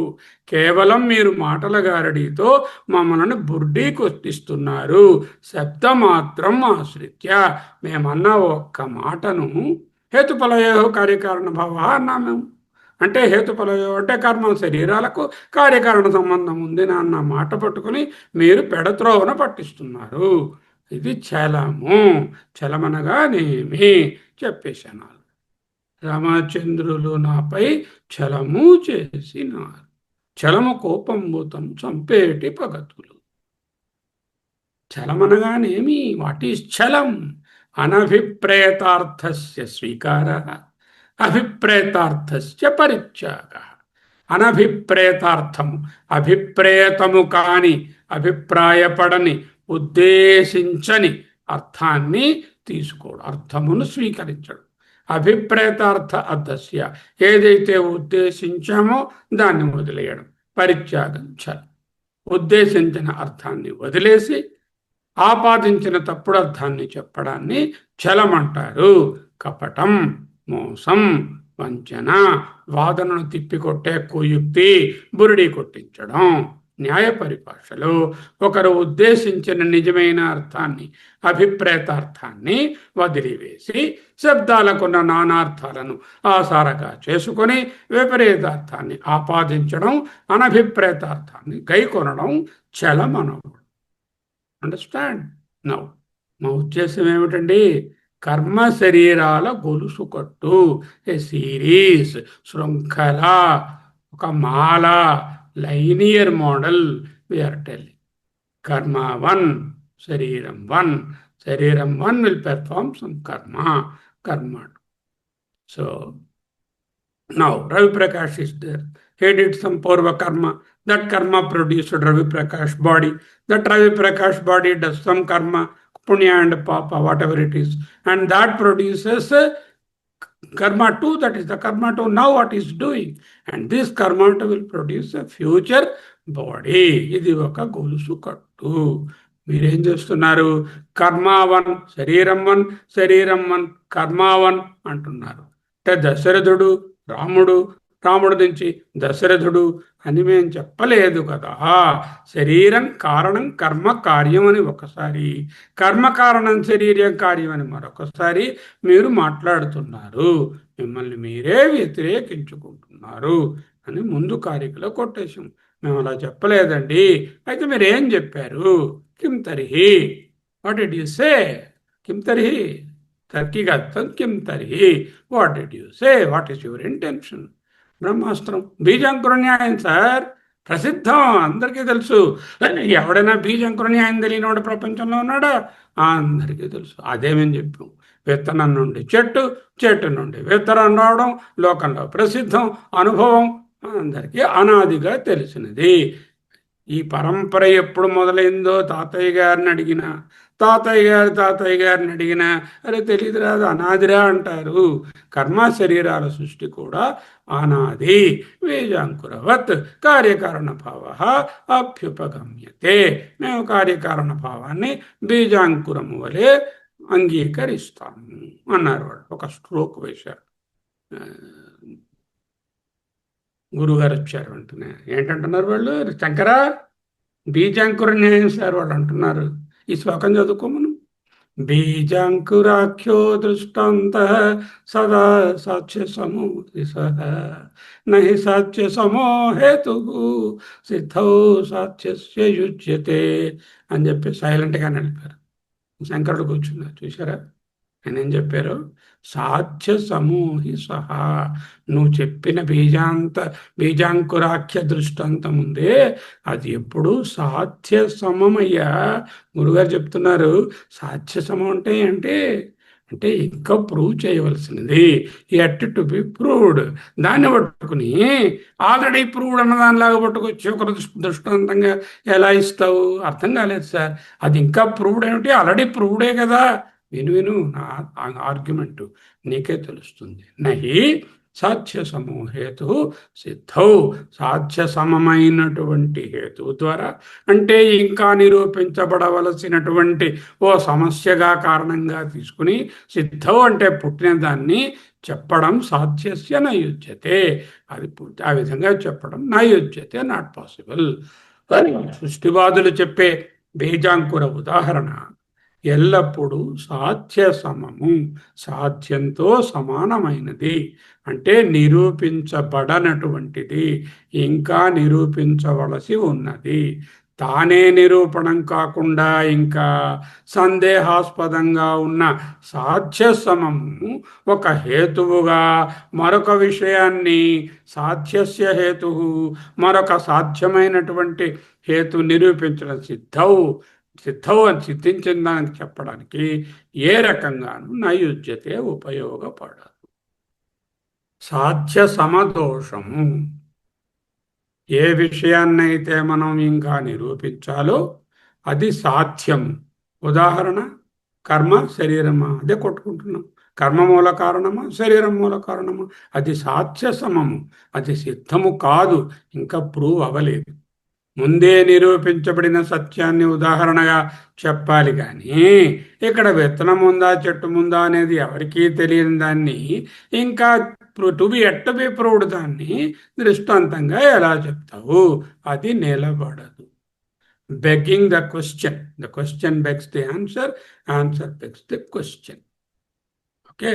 కేవలం మీరు మాటల గారడితో మమ్మల్ని బుర్డీ కొట్టిస్తున్నారు. శబ్దమాత్రం ఆశ్రిత్య, మేమన్న ఒక్క మాటను హేతుఫలయో కార్యకారణ భావ అన్నా మేము. అంటే హేతుఫలయో అంటే కర్మ శరీరాలకు కార్యకారణ సంబంధం ఉంది అన్న మాట పట్టుకుని మీరు పెడత్రోవన పట్టిస్తున్నారు. ఇది చలము. చలమనగానేమి చెప్పేశాను. రామచంద్రులు నాపై చలము చేసినారు, చలము కోపంబుతం చంపేటి పగతులు. చలమనగానేమి? వాట్ ఈస్ చలం? అనభిప్రేతార్థస్య స్వీకార. అభిప్రేతార్థస్య పరిత్యాగ. అనభిప్రేతార్థము, అభిప్రేతము కాని, అభిప్రాయపడని, ఉద్దేశించని అర్థాన్ని తీసుకోవడం, అర్థమును స్వీకరించడం. అభిప్రేతార్థ అర్థస్య, ఏదైతే ఉద్దేశించామో దాన్ని వదిలేయడం. పరిత్యాగం చ, ఉద్దేశించిన అర్థాన్ని వదిలేసి ఆపాదించిన తప్పుడు అర్థాన్ని చెప్పడాన్ని చలమంటారు. కపటం, మోసం, వంచన, వాదనను తిప్పికొట్టే కుయుక్తి, బురిడి కొట్టించడం. న్యాయ పరిభాషలో ఒకరు ఉద్దేశించిన నిజమైన అర్థాన్ని, అభిప్రేతార్థాన్ని వదిలివేసి శబ్దాలకున్న నానార్థాలను ఆసారగా చేసుకొని విపరీతార్థాన్ని ఆపాదించడం, అనభిప్రేతార్థాన్ని గైకొనడం చలమనవుడు. Understand now. మా ఉద్దేశం ఏమిటండి? కర్మ శరీరాల గొలుసు కట్టు, ఏ సిరీస్, శృంఖల, ఒక మాల, లైనియర్ మోడల్ వీఆర్ టెల్లింగ్. కర్మ వన్, శరీరం వన్, శరీరం వన్ విల్ పెర్ఫార్మ్ సమ్ కర్మ. So now Ravi Prakash is there. He did some purva karma. That karma produced Ravi Prakash body. That Ravi Prakash body does some karma, punya and papa, whatever it is, and that produces karma 2. That is the karma 2 now what is doing, and this karma 2 will produce a future body. ఇది ఒక గొలుసు కట్టు. మీరేం చేస్తున్నారు? కర్మ one, శరీరం one, శరీరం one, కర్మ వన్ అంటున్నారు. అంటే దశరథుడు రాముడు, రాముడు నుంచి దశరథుడు అని మేము చెప్పలేదు కదా. శరీరం కారణం, కర్మ కార్యం అని ఒకసారి, కర్మ కారణం, శరీరం కార్యం అని మరొకసారి మీరు మాట్లాడుతున్నారు. మిమ్మల్ని మీరే వ్యతిరేకించుకుంటున్నారు అని ముందు కారికలో కొట్టేశాం. మేము అలా చెప్పలేదండి. అయితే మీరు ఏం చెప్పారు? కిం తరిహి, వాట్ డిడ్ యు సే? కిం తరిహి, తర్కిగతం కిం తరిహి, what did you say, what is your intention? బ్రహ్మాస్త్రం బీజాంకుర న్యాయం సార్, ప్రసిద్ధం, అందరికీ తెలుసు. ఎవడైనా బీజాంకుర న్యాయం తెలియనివాడు ప్రపంచంలో ఉన్నాడా? అందరికీ తెలుసు. అదేమని చెప్పాం. విత్తనం నుండి చెట్టు, చెట్టు నుండి విత్తనం రావడం లోకంలో ప్రసిద్ధం, అనుభవం అందరికీ అనాదిగా తెలిసినది. ఈ పరంపర ఎప్పుడు మొదలైందో తాతయ్య గారిని అడిగినా, తాతయ్య గారిని అడిగినా, అరే తెలియదురా, అది అనాదిరా అంటారు. కర్మ శరీరాల సృష్టి కూడా అనాది. బీజాంకురవత్ కార్యకారణ భావ అభ్యుపగమ్యతే. మేము కార్యకారణ భావాన్ని బీజాంకురము వలె అంగీకరిస్తాము అన్నారు వాళ్ళు. ఒక స్ట్రోక్ వేశారు. గురుగారు వచ్చారు వెంటనే. ఏంటంటున్నారు వాళ్ళు? శంకరా, బీజాంకుర న్యాయం సార్ వాళ్ళు అంటున్నారు. ఈ శ్లోకం చదువుకోమను. బీజాంకురాఖ్యో దృష్టాంత సదా సాక్ష్య సమో నహి సాక్ష్య సమో హేతు సిద్ధౌ సాక్ష్యస్య యుజ్యతే అని చెప్పి సైలెంట్గా నడిపారు. శంకరుడు కూర్చున్నారు. చూసారా ఆయన ఏం చెప్పారు? సాధ్య సమూహి సహా. నువ్వు చెప్పిన బీజాంకురాఖ్య దృష్టాంతం ఉందే, అది ఎప్పుడు సాధ్య సమమయ్యా. గురుగారు చెప్తున్నారు, సాధ్య సమం అంటే ఏంటి అంటే ఇంకా ప్రూవ్ చేయవలసినది, ఎట్ టు బి ప్రూవ్డ్. దాన్ని పట్టుకుని ఆల్రెడీ ప్రూవ్డ్ అన్న దానిలాగా పట్టుకొచ్చి ఒక దృష్టాంతంగా ఎలా ఇస్తావు? అర్థం కాలేదు సార్. అది ఇంకా ప్రూవ్డ్ ఏమిటి? ఆల్రెడీ ప్రూవ్డే కదా. విను నా ఆర్గ్యుమెంటు, నీకే తెలుస్తుంది. నహి సాధ్య సమో హేతు సిద్ధౌ. సాధ్య సమమైనటువంటి హేతువు ద్వారా, అంటే ఇంకా నిరూపించబడవలసినటువంటి ఓ సమస్యగా కారణంగా తీసుకుని, సిద్ధౌ అంటే పుట్టిన దాన్ని చెప్పడం సాధ్యస్య నయుజ్యతే. అది ఆ విధంగా చెప్పడం నయుజ్యతే, నాట్ పాసిబుల్. సృష్టివాదులు చెప్పే బీజాంకుర ఉదాహరణ ఎల్లప్పుడూ సాధ్య సమము, సాధ్యంతో సమానమైనది, అంటే నిరూపించబడనటువంటిది, ఇంకా నిరూపించవలసి ఉన్నది. తానే నిరూపణం కాకుండా ఇంకా సందేహాస్పదంగా ఉన్న సాధ్య సమము ఒక హేతువుగా మరొక విషయాన్ని, సాధ్యస్య హేతు మరొక సాధ్యమైనటువంటి హేతు నిరూపించడం సిద్ధం అని సిద్ధించిందానికి చెప్పడానికి ఏ రకంగానూ నైయుజ్యతే ఉపయోగపడదు. సాధ్య సమదోషము. ఏ విషయాన్నైతే మనం ఇంకా నిరూపించాలో అది సాధ్యం. ఉదాహరణ, కర్మ శరీరమా, అదే కొట్టుకుంటున్నాం. కర్మ మూల కారణమా, శరీరం మూల కారణమా, అది సాధ్య సమము, అది సిద్ధము కాదు, ఇంకా ప్రూవ్ అవ్వలేదు. ముందే నిరూపించబడిన సత్యాన్ని ఉదాహరణగా చెప్పాలి కానీ ఇక్కడ విత్తనం ఉందా చెట్టు ఉందా అనేది ఎవరికీ తెలియని దాన్ని ఇంకా to be at B proved దాన్ని దృష్టాంతంగా ఎలా చెప్తావు? అది నిలబడదు. Begging the question begs the answer, answer begs the question. Okay.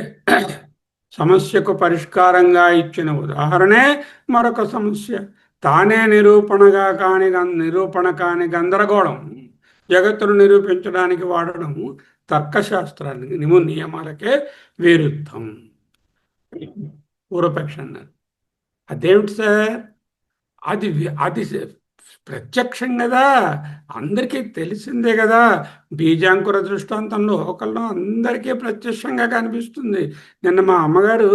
సమస్యకు పరిష్కారంగా ఇచ్చిన ఉదాహరణే మరొక సమస్య. తానే నిరూపణ కాని గందరగోళం జగత్తును నిరూపించడానికి వాడడం తర్కశాస్త్రానికి నియమాలకే విరుద్ధం. పూర్వపక్షం అన్నారు, అదేమిటి సార్, అది అది ప్రత్యక్షం కదా, అందరికీ తెలిసిందే కదా. బీజాంకుర దృష్టాంతంలో ఒకళ్ళు అందరికీ ప్రత్యక్షంగా కనిపిస్తుంది. నిన్న మా అమ్మగారు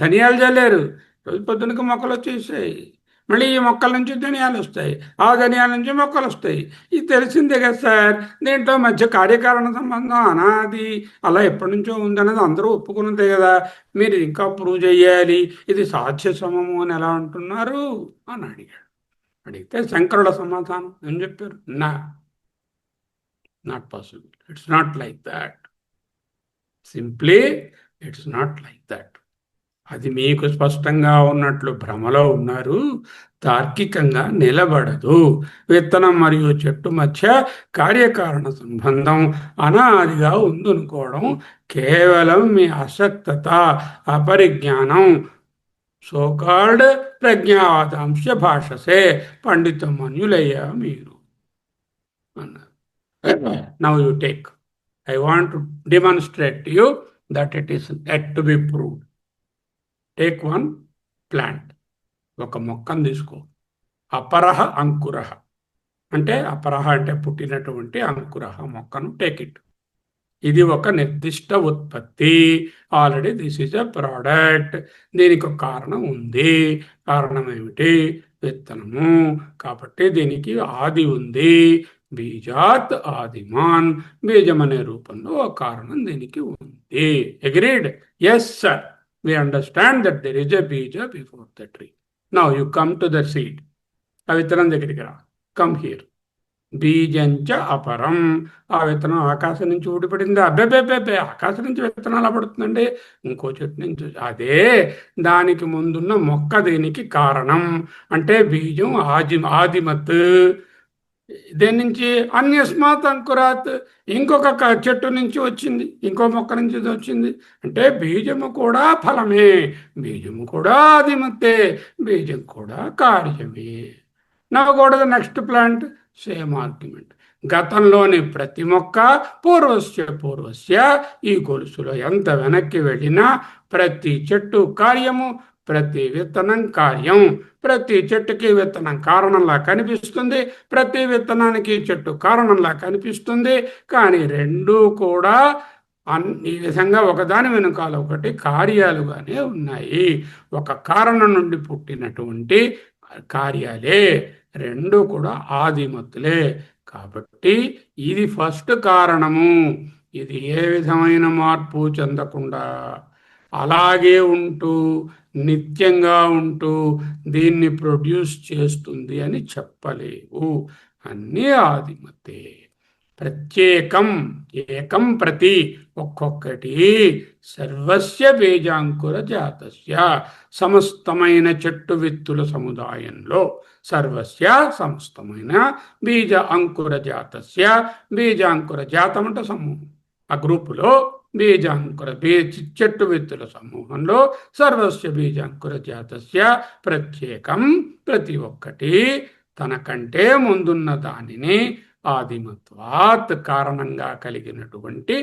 ధనియాలు చల్లారు, రోజు పొద్దునకి మొక్కలు వచ్చేసాయి. మళ్ళీ ఈ మొక్కల నుంచి ధనియాలు వస్తాయి, ఆ ధనియాల నుంచి మొక్కలు వస్తాయి. ఇది తెలిసిందే కదా సార్. దీంట్లో మధ్య కార్యకారణ సంబంధం అనాది అలా ఎప్పటి నుంచో ఉందన్నది అందరూ ఒప్పుకున్నదే కదా. మీరు ఇంకా ప్రూవ్ చేయాలి, ఇది సాధ్య సమము అని ఎలా అంటున్నారు అని అడిగాడు. అడిగితే శంకరుల సమాధానం ఏం చెప్పారు? Not possible, it's not like that. Simply it's not like that. అది మీకు స్పష్టంగా ఉన్నట్లు భ్రమలో ఉన్నారు, తార్కికంగా నిలబడదు. విత్తనం మరియు చెట్టు మధ్య కార్యకారణ సంబంధం అనాదిగా ఉందనుకోవడం కేవలం మీ అసక్తత, అపరిజ్ఞానం. సోకాల్డ్ ప్రజ్ఞావాదాంశ భాషసే పండితమన్యులయ్యా మీరు అన్నారు. Now you take. I want to demonstrate you that it is yet to be proved. Take one plant. ఒక మొక్కను తీసుకో. అపరహ అంకురహ అంటే, అపరహ అంటే పుట్టినటువంటి అంకురహ మొక్కను టేక్ ఇట్. ఇది ఒక నిర్దిష్ట ఉత్పత్తి. Already this is a product. దీనికి ఒక కారణం ఉంది. కారణం ఏమిటి? విత్తనము. కాబట్టి దీనికి ఆది ఉంది. బీజాత్ ఆదిమాన్. బీజం అనే రూపంలో ఒక కారణం దీనికి ఉంది. Agreed? Yes sir, we understand that there is a bija before the tree. Now you come to the seed. ఆ విత్తనం దగ్గరికి రా. Come here. బీజంచ అపరం. ఆ విత్తనం ఆకాశం నుంచి ఊడిపడింది. అబ్బెబ్బెబ్బెబ్బే, ఆకాశం నుంచి విత్తనాలు పడుతుందండి, ఇంకో చెట్టు నుంచి. అదే దానికి ముందున్న మొక్క దీనికి కారణం. అంటే బీజం ఆదిమత్. దేని నుంచి? అన్యస్మాత్ అంకురాత్. ఇంకొక చెట్టు నుంచి వచ్చింది, ఇంకో మొక్క నుంచి వచ్చింది. అంటే బీజము కూడా ఫలమే, బీజము కూడా ఆదిమత్తే, బీజం కూడా కార్యమే. Now go to the next plant. Same argument. గతంలోని ప్రతి మొక్క పూర్వస్య ఈ గొలుసులో ఎంత వెనక్కి వెళ్ళినా ప్రతి చెట్టు కార్యము, ప్రతి విత్తనం కార్యం. ప్రతి చెట్టుకి విత్తనం కారణంలా కనిపిస్తుంది, ప్రతి విత్తనానికి చెట్టు కారణంలా కనిపిస్తుంది. కానీ రెండూ కూడా ఈ విధంగా ఒకదాని వెనుకాల ఒకటి కార్యాలుగానే ఉన్నాయి. ఒక కారణం నుండి పుట్టినటువంటి కార్యాలే, రెండు కూడా ఆదిమతులే. కాబట్టి ఇది ఫస్ట్ కారణము. ఇది ఏ విధమైన మార్పు చెందకుండా అలాగే ఉంటూ నిత్యంగా ఉంటూ దీన్ని ప్రొడ్యూస్ చేస్తుంది అని చెప్పలేవు. అన్నీ ఆదిమతే. ప్రత్యేకం, ఏకం ప్రతి, ఒక్కొక్కటి. సర్వస్య బీజాంకుర జాతస్య, సమస్తమైన చెట్టు విత్తుల సముదాయంలో. సర్వస్య సమస్తమైన, బీజ అంకుర జాతస్య, బీజాంకుర జాతం అంటే సమూహం. ఆ గ్రూపులో బీజాంకుర చెట్టు విత్తుల సమూహంలో సర్వస్య బీజాంకుర జాతస్య ప్రత్యేకం, ప్రతి ఒక్కటి తనకంటే ముందున్న దానిని ఆదిమత్వాత్ కారణంగా కలిగినటువంటి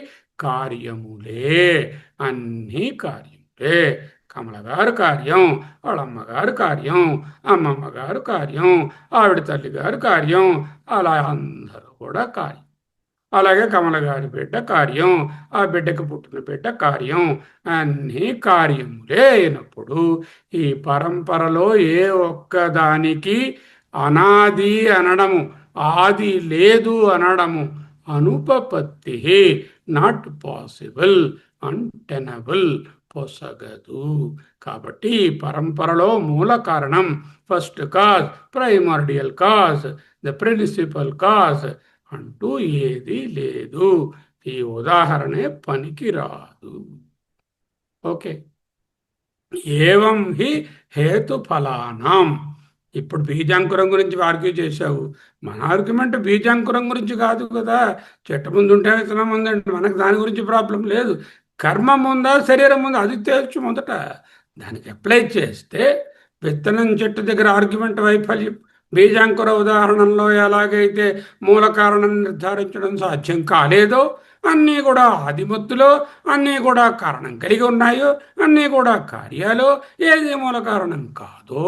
కార్యములే. అన్ని కార్యములే. కమల గారు కార్యం, వాళ్ళ అమ్మగారు కార్యం, అమ్మమ్మ గారు కార్యం, ఆవిడ తల్లి గారు కార్యం, అలా అందరూ కూడా కార్యం. అలాగే కమల గారి బిడ్డ కార్యం, ఆ బిడ్డకు పుట్టిన బిడ్డ కార్యం, అన్నీ కార్యములే అయినప్పుడు ఈ పరంపరలో ఏ ఒక్కదానికి అనాది అనడము, ఆది లేదు అనడము అనుపపత్తి, నాట్ పాసిబుల్, అన్టెనబుల్, పొసగదు. కాబట్టి ఈ పరంపరలో మూల కారణం, first cause, primordial cause, the principal cause అంటూ ఏది లేదు. ఈ ఉదాహరణే పనికిరాదు. ఓకే. ఏవం హి హేతుఫలానాం. ఇప్పుడు బీజాంకురం గురించి ఆర్గ్యూ చేశావు. మన ఆర్గ్యుమెంట్ బీజాంకురం గురించి కాదు కదా. చెట్టు ముందు ఉంటే విత్తనం ఉందంటే మనకు దాని గురించి ప్రాబ్లం లేదు. కర్మం ఉందా, శరీరం ఉందా, అది తేల్చు మొదట. దానికి అప్లై చేస్తే విత్తనం చెట్టు దగ్గర ఆర్గ్యుమెంట్ వైఫల్యం. బీజాంకుర ఉదాహరణలో ఎలాగైతే మూల కారణం నిర్ధారించడం సాధ్యం కాలేదో, అన్నీ కూడా ఆదిమత్తులో, అన్నీ కూడా కారణం కలిగి ఉన్నాయో, అన్నీ కూడా కార్యాలు, ఏది మూల కారణం కాదో,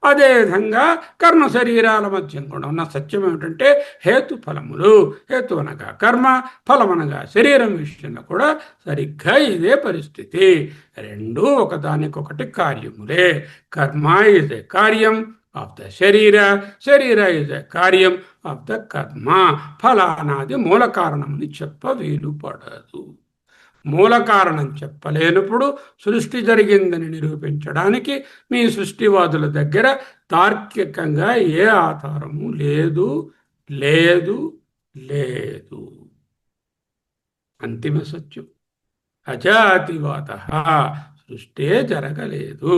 అదేవిధంగా కర్మ శరీరాల మధ్య కూడా ఉన్న సత్యం ఏమిటంటే హేతు ఫలములు. హేతు అనగా కర్మ, ఫలం అనగా శరీరం విషయంలో కూడా సరిగ్గా ఇదే పరిస్థితి. రెండూ ఒకదానికొకటి కార్యములే. కర్మ ఇస్ ఏ కార్యం ఆఫ్ ద శరీర, శరీర ఇస్ ఏ కార్యం ఆఫ్ ద కర్మ. ఫలానాది మూల కారణంని చెప్ప వీలు పడదు. మూల కారణం చెప్పలేనప్పుడు సృష్టి జరిగిందని నిరూపించడానికి మీ సృష్టివాదుల దగ్గర తార్కికంగా ఏ ఆధారము లేదు, లేదు, లేదు. అంతిమ సత్యం అజాతివాద. సృష్టే జరగలేదు.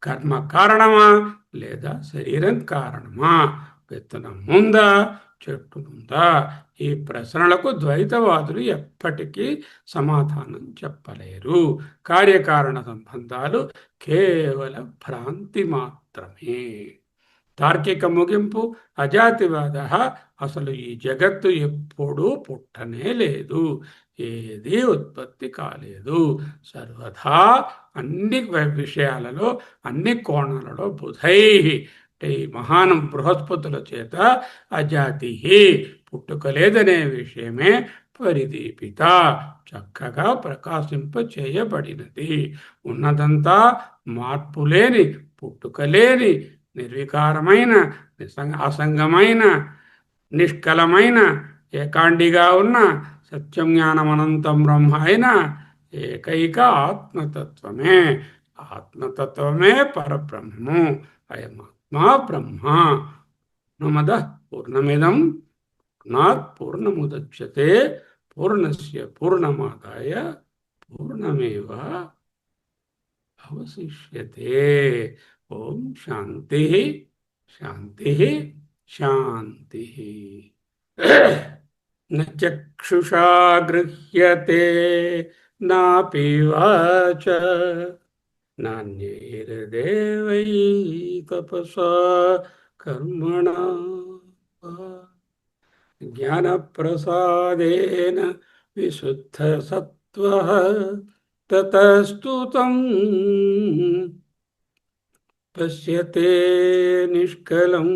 కర్మ కారణమా లేదా శరీరం కారణమా? విత్తనం ఉందా, చెట్టు ఉందా? ఈ ప్రశ్నలకు ద్వైతవాదులు ఎప్పటికీ సమాధానం చెప్పలేరు. కార్యకారణ సంబంధాలు కేవలం భ్రాంతి మాత్రమే. తార్కిక ముగింపు అజాతివాద. అసలు ఈ జగత్తు ఎప్పుడూ పుట్టనే లేదు, ఏది ఉత్పత్తి కాలేదు. సర్వదా అన్ని విషయాలలో, అన్ని కోణాలలో బుధై, ఈ మహానం బృహస్పతుల చేత అజాతి పుట్టుకలేదనే విషయమే పరిదీపిత, చక్కగా ప్రకాశింప చేయబడినది. ఉన్నదంతా మార్పులేని, పుట్టుకలేని, నిర్వికారమైన, అసంగమైన, నిష్కలమైన, ఏకాండిగా ఉన్న సత్యం జ్ఞానం అనంతం బ్రహ్మ అయిన ఏకైక ఆత్మతత్వమే. ఆత్మతత్వమే పరబ్రహ్మము. అయమాత్మా బ్రహ్మ. పూర్ణమద పూర్ణమిదం పూర్ణాత్ పూర్ణముదచ్యతే పూర్ణస్య పూర్ణమాదాయ పూర్ణమేవ అవశిష్యతే. ఓం శాంతి శాంతి శాంతి. న చక్షుషా గృహ్యతే నాపి వాచ నాన్యైర్దేవై తపసా కర్మణా జ్ఞానప్రసాదేన విశుద్ధసత్వః తతస్తు తం పశ్యతే నిష్కలం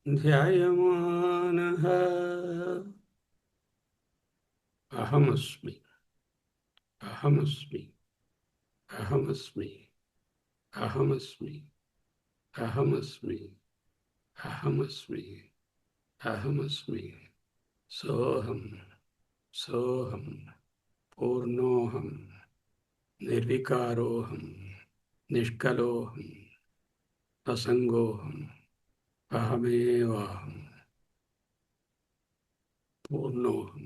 ధ్యాయమానః. అహమస్మి, అహమస్మి, అహమస్మి, అహమస్మి, అహమస్మి, అహమస్మి, అహమస్మి. సోహం, సోహం, పూర్ణోహం, నిర్వికారోహం, నిష్కలోహం, అసంగోహం, అహమేవాహం, పూర్ణోహం.